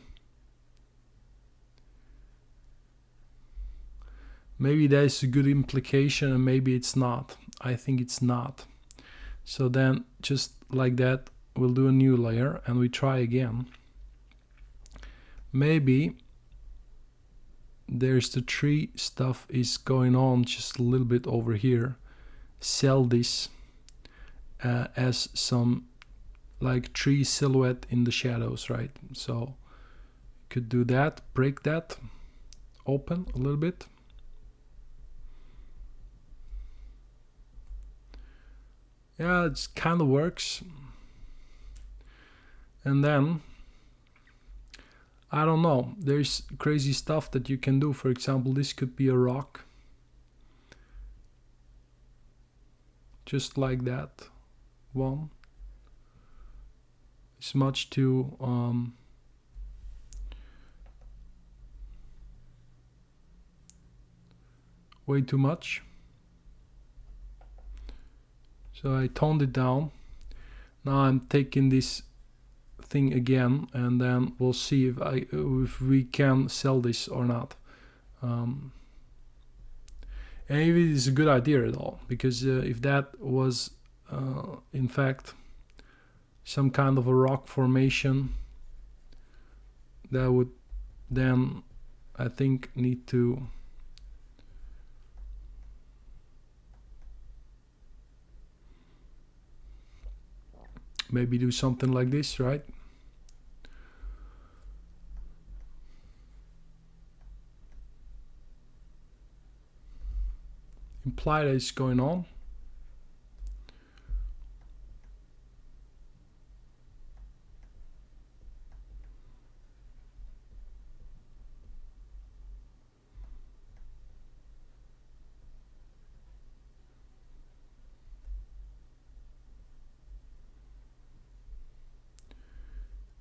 maybe that is a good implication and maybe it's not. I think it's not. So then just like that, we'll do a new layer and we try again. Maybe there's the tree stuff is going on just a little bit over here. Sell this as some like tree silhouette in the shadows, right? So could do that, break that open a little bit. Yeah, it kind of works. And then I don't know, there's crazy stuff that you can do. For example, this could be a rock, just like that one. It's much too way too much, so I toned it down. Now I'm taking this thing again, and then we'll see if we can sell this or not. And if it is a good idea at all, because if that was in fact some kind of a rock formation, that would then, I think, need to maybe do something like this, right? Imply that it's going on.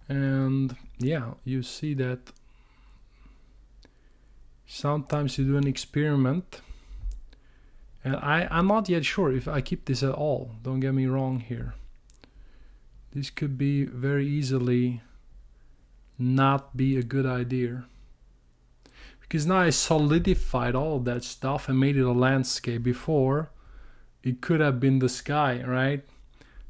And yeah, you see that sometimes you do an experiment, and I'm not yet sure if I keep this at all. Don't get me wrong here. This could be very easily not be a good idea, because now I solidified all of that stuff and made it a landscape. Before it could have been the sky, right?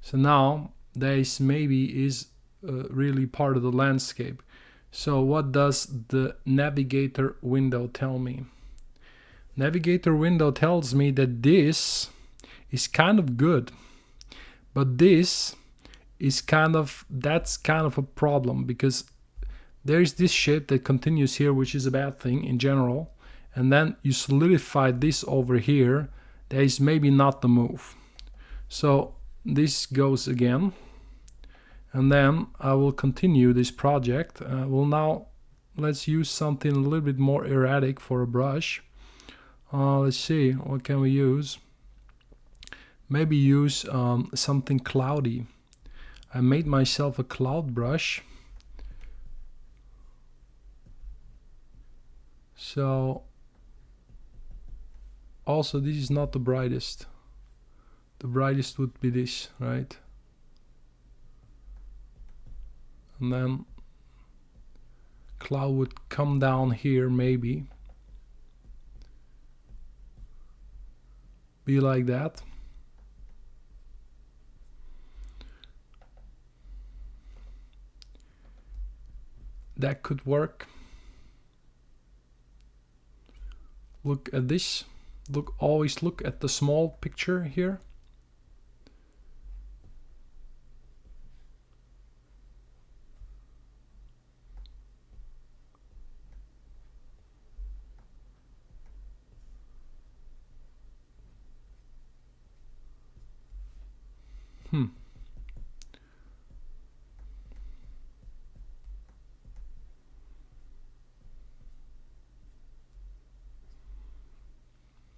So now this maybe is really part of the landscape. So what does the navigator window tell me? Navigator window tells me that this is kind of good, but this is that's kind of a problem, because there's this shape that continues here, which is a bad thing in general, and then you solidify this over here. That is maybe not the move. So this goes again, and then I will continue this project. Let's use something a little bit more erratic for a brush. Let's see, what can we use? Maybe use something cloudy. I made myself a cloud brush. So also, this is not the brightest. The brightest would be this, right? And then cloud would come down here, maybe be like that. That could work. Look at this. Always look at the small picture here.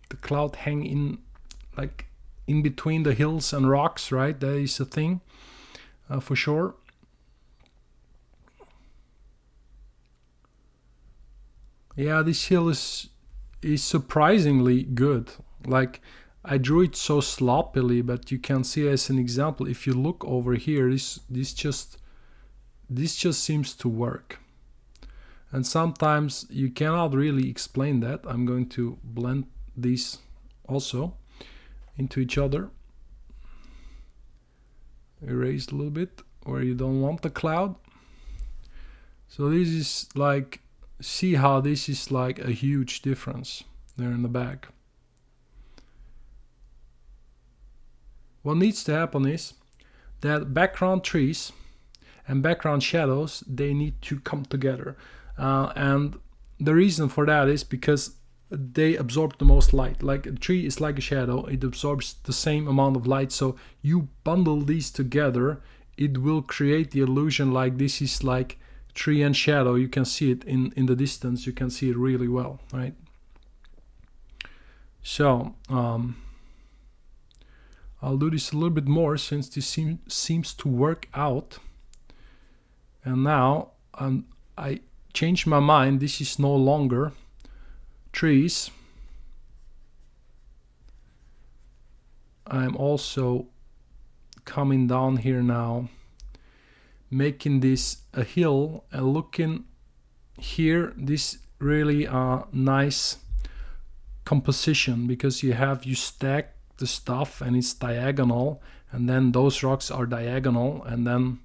The cloud hang in, like, in between the hills and rocks, right? That is a thing for sure. Yeah, this hill is surprisingly good. Like, I drew it so sloppily, but you can see as an example, if you look over here, this just seems to work. And sometimes you cannot really explain that. I'm going to blend these also into each other. Erase a little bit where you don't want the cloud. So this is like, see how this is like a huge difference there in the back. What needs to happen is that background trees and background shadows, they need to come together. And the reason for that is because they absorb the most light. Like a tree is like a shadow, it absorbs the same amount of light. So you bundle these together, it will create the illusion like this is like tree and shadow. You can see it in the distance, you can see it really well, right? So I'll do this a little bit more since this seems to work out. And now I changed my mind. This is no longer trees. I'm also coming down here now, making this a hill, and looking here, this really nice composition, because you stack the stuff and it's diagonal, and then those rocks are diagonal, and then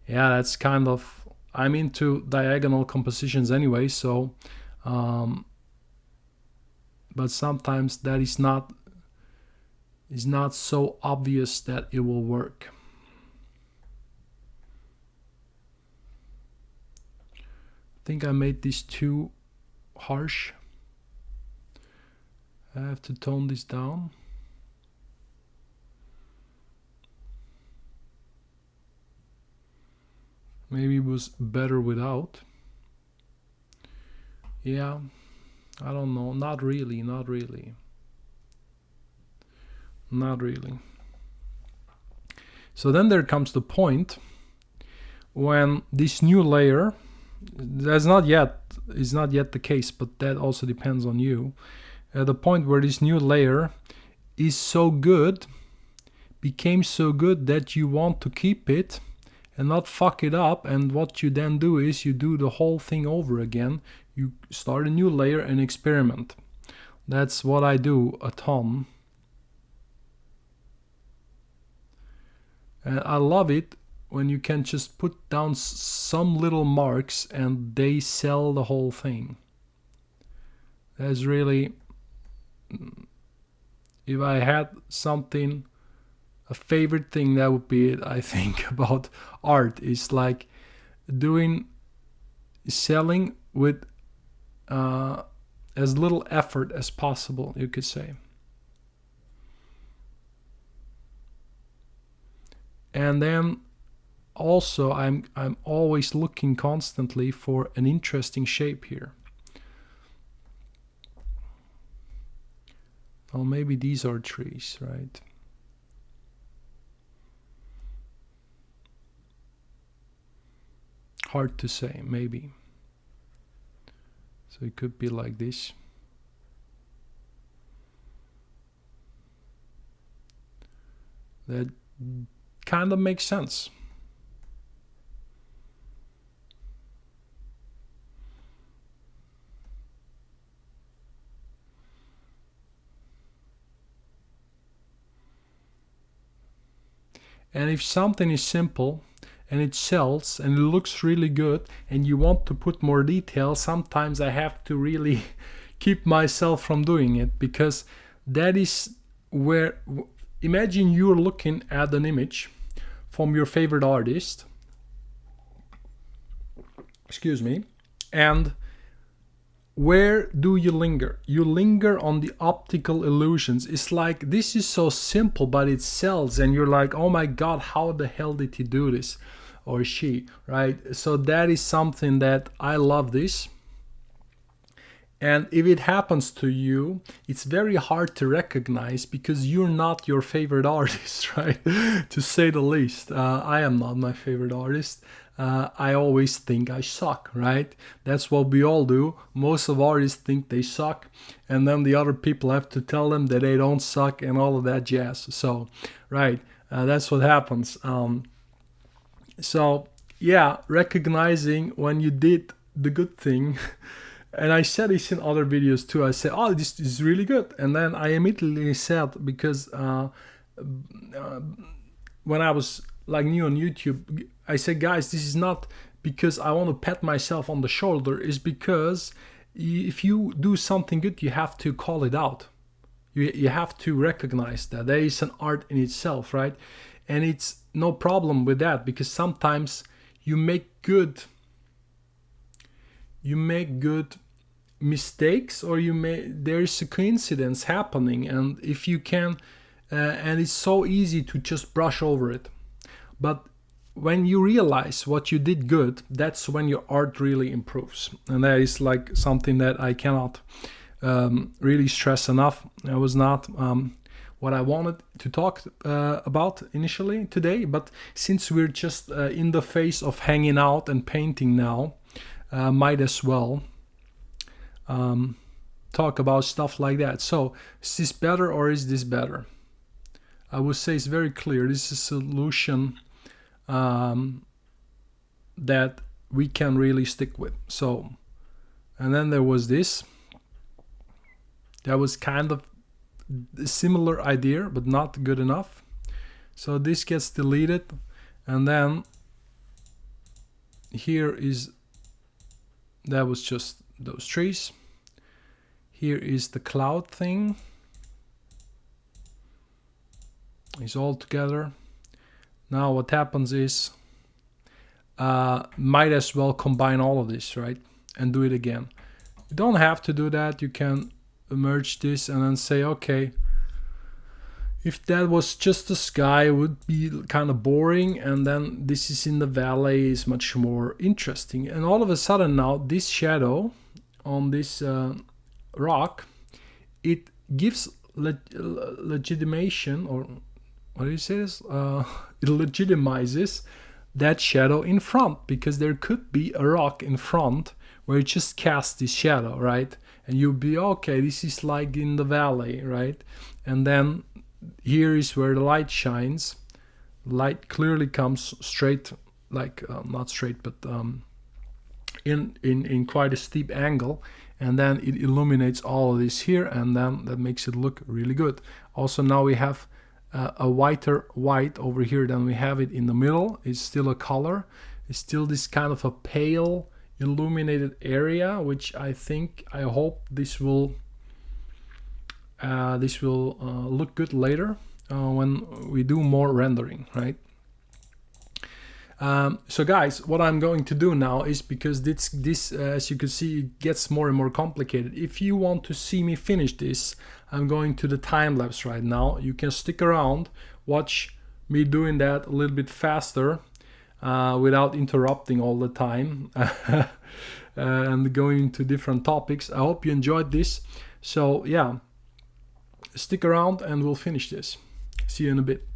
yeah, that's kind of, I'm into diagonal compositions anyway, so but sometimes that is not so obvious that it will work. I think I made this too harsh. I have to tone this down. Maybe it was better without. Yeah, I don't know. Not really. So then there comes the point when this new layer, is not yet the case, but that also depends on you. At the point where this new layer is so good, became so good that you want to keep it and not fuck it up, and what you then do is you do the whole thing over again. You start a new layer and experiment. That's what I do a ton. And I love it when you can just put down some little marks and they sell the whole thing. That's really, if I had something, a favorite thing, that would be it, I think, about art, is like selling with as little effort as possible, you could say. And then also I'm always looking constantly for an interesting shape here. Oh, maybe these are trees, right? Hard to say, maybe. So it could be like this. That kind of makes sense. And if something is simple and it sells and it looks really good and you want to put more detail, sometimes I have to really keep myself from doing it, because that is where, imagine you're looking at an image from your favorite artist, excuse me, and where do you linger? You linger on the optical illusions. It's like, this is so simple, but it sells, and you're like, oh my god, how the hell did he do this, or she, right? So that is something that I love this. And if it happens to you, it's very hard to recognize, because you're not your favorite artist, right? To say the least. I am not my favorite artist. I always think I suck, right? That's what we all do. Most of artists think they suck, and then the other people have to tell them that they don't suck and all of that jazz. So, right, that's what happens. So, yeah, recognizing when you did the good thing. And I said this in other videos too. I said, oh, this is really good. And then I immediately said, because when I was like new on YouTube, I said, guys, this is not because I want to pat myself on the shoulder. It's because if you do something good, you have to call it out. You have to recognize that there is an art in itself, right? And it's no problem with that, because sometimes you make good mistakes, or there's a coincidence happening, and if you can, and it's so easy to just brush over it. But when you realize what you did good, that's when your art really improves. And that is like something that I cannot really stress enough. It was not what I wanted to talk about initially today, but since we're just in the phase of hanging out and painting now, might as well talk about stuff like that. So, is this better or is this better? I would say it's very clear. This is a solution that we can really stick with. So, and then there was this. That was kind of a similar idea, but not good enough. So this gets deleted, and then here is, that was just those trees. Here is the cloud thing. It's all together. Now what happens is, might as well combine all of this, right? And do it again. You don't have to do that. You can merge this and then say, okay, if that was just the sky, it would be kind of boring, and then this is in the valley is much more interesting. And all of a sudden now, this shadow on this rock, it gives legitimation, or what do you say this? It legitimizes that shadow in front, because there could be a rock in front where it just casts this shadow, right? And you'll be, okay, this is like in the valley, right? And then here is where the light shines. Light clearly comes straight, like not straight, but in quite a steep angle, and then it illuminates all of this here, and then that makes it look really good. Also, now we have a whiter white over here than we have it in the middle. It's still a color. It's still this kind of a pale illuminated area, which I hope this will look good later when we do more rendering, right? So guys, what I'm going to do now is, because this as you can see, it gets more and more complicated. If you want to see me finish this, I'm going to the time lapse right now. You can stick around, watch me doing that a little bit faster without interrupting all the time and going into different topics. I hope you enjoyed this. So yeah, stick around and we'll finish this. See you in a bit.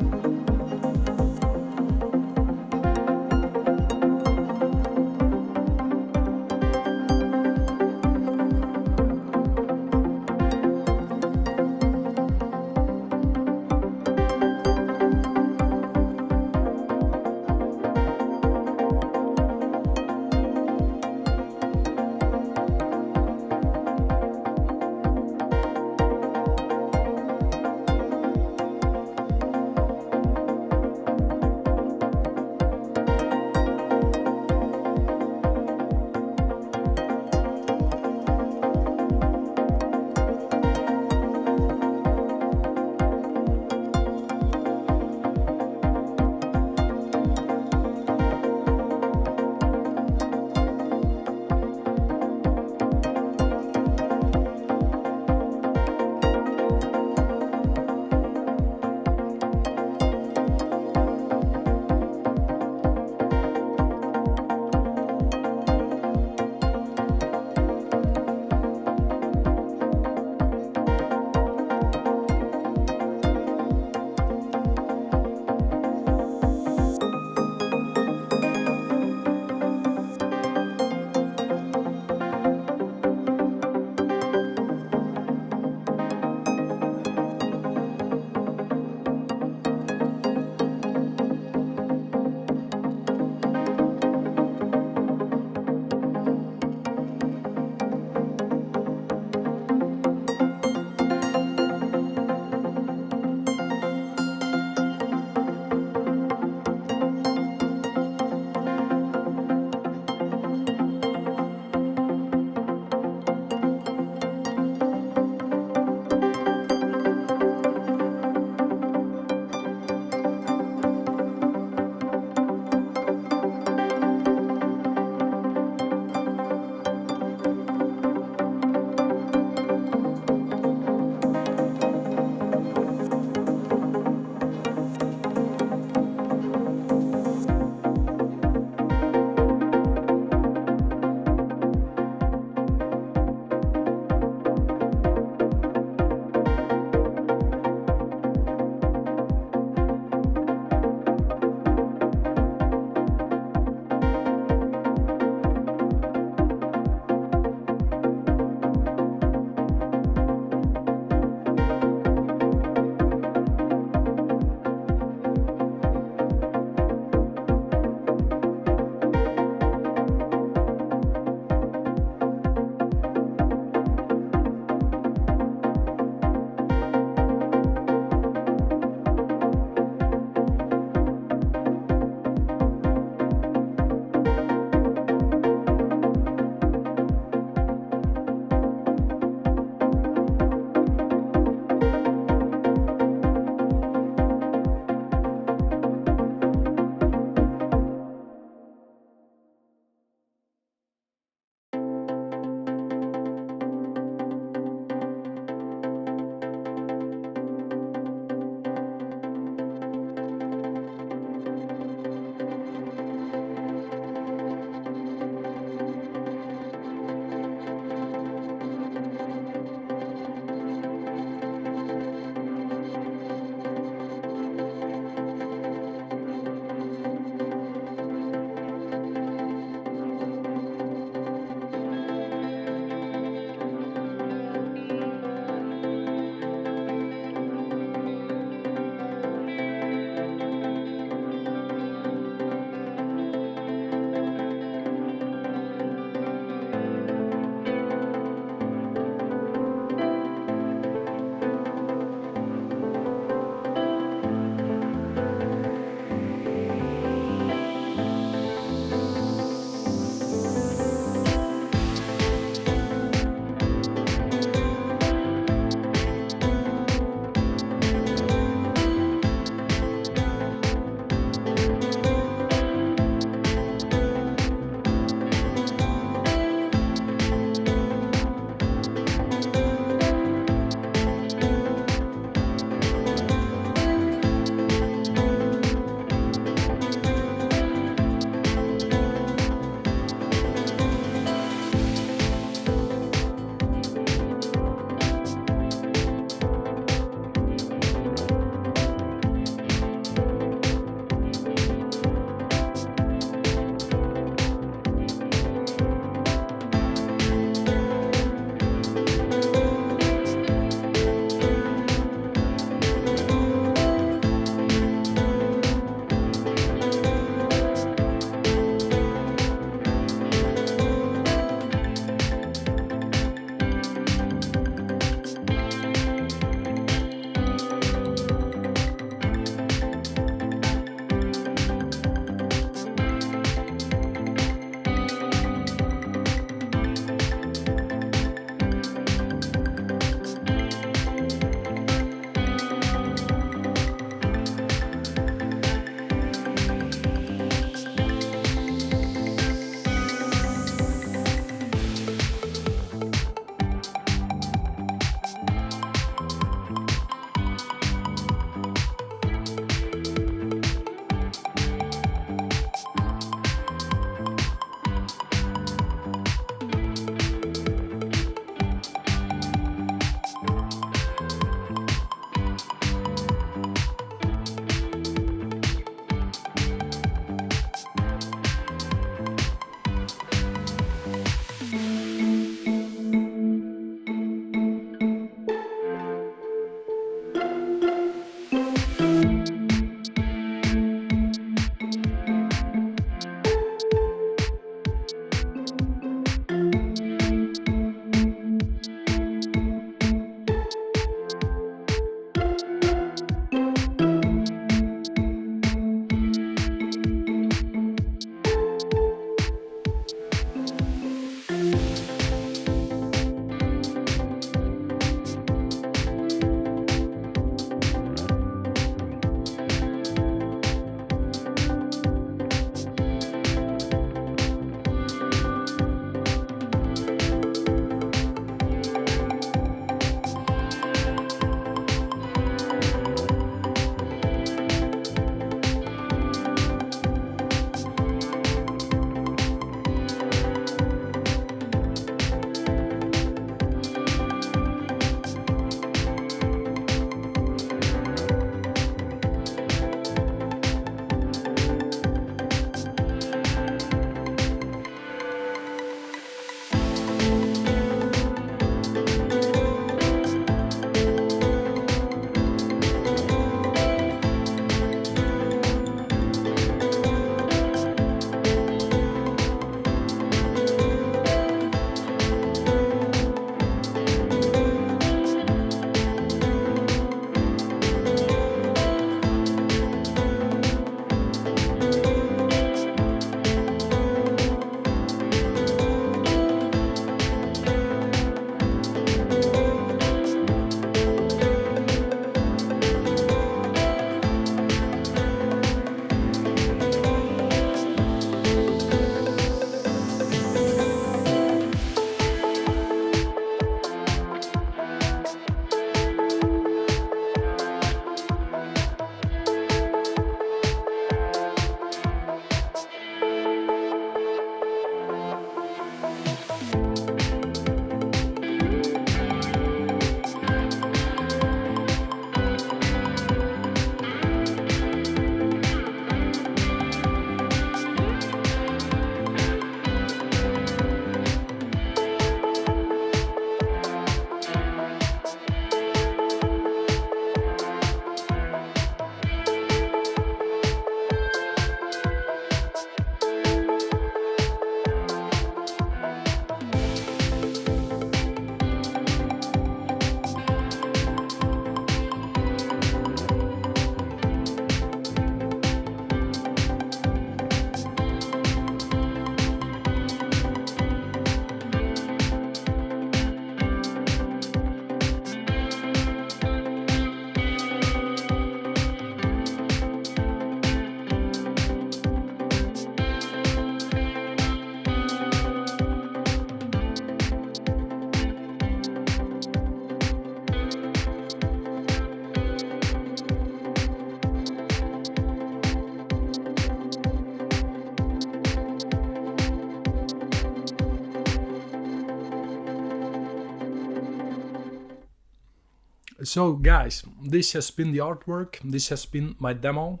So guys, this has been the artwork, this has been my demo,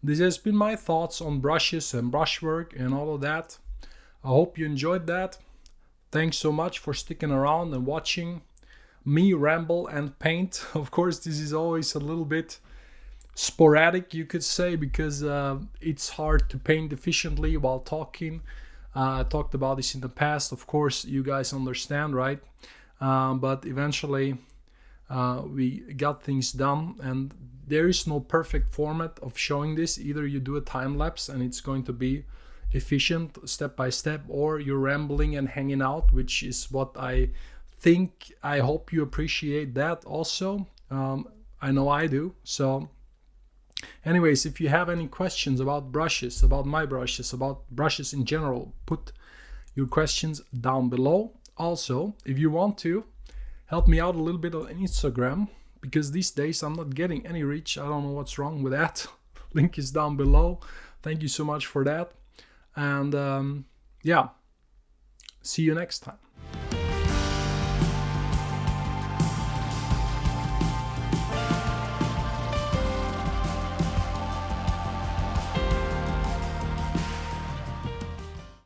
this has been my thoughts on brushes and brushwork and all of that. I hope you enjoyed that. Thanks so much for sticking around and watching me ramble and paint. Of course, this is always a little bit sporadic, you could say, because it's hard to paint efficiently while talking. I talked about this in the past. Of course, you guys understand, right? But eventually we got things done, and there is no perfect format of showing this. Either you do a time lapse and it's going to be efficient step by step, or you're rambling and hanging out, which is what I think. I hope you appreciate that also. I know I do. So anyways, if you have any questions about brushes, about my brushes, about brushes in general, put your questions down below. Also, if you want to help me out a little bit on Instagram, because these days I'm not getting any reach. I don't know what's wrong with that. Link is down below. Thank you so much for that. And yeah, see you next time.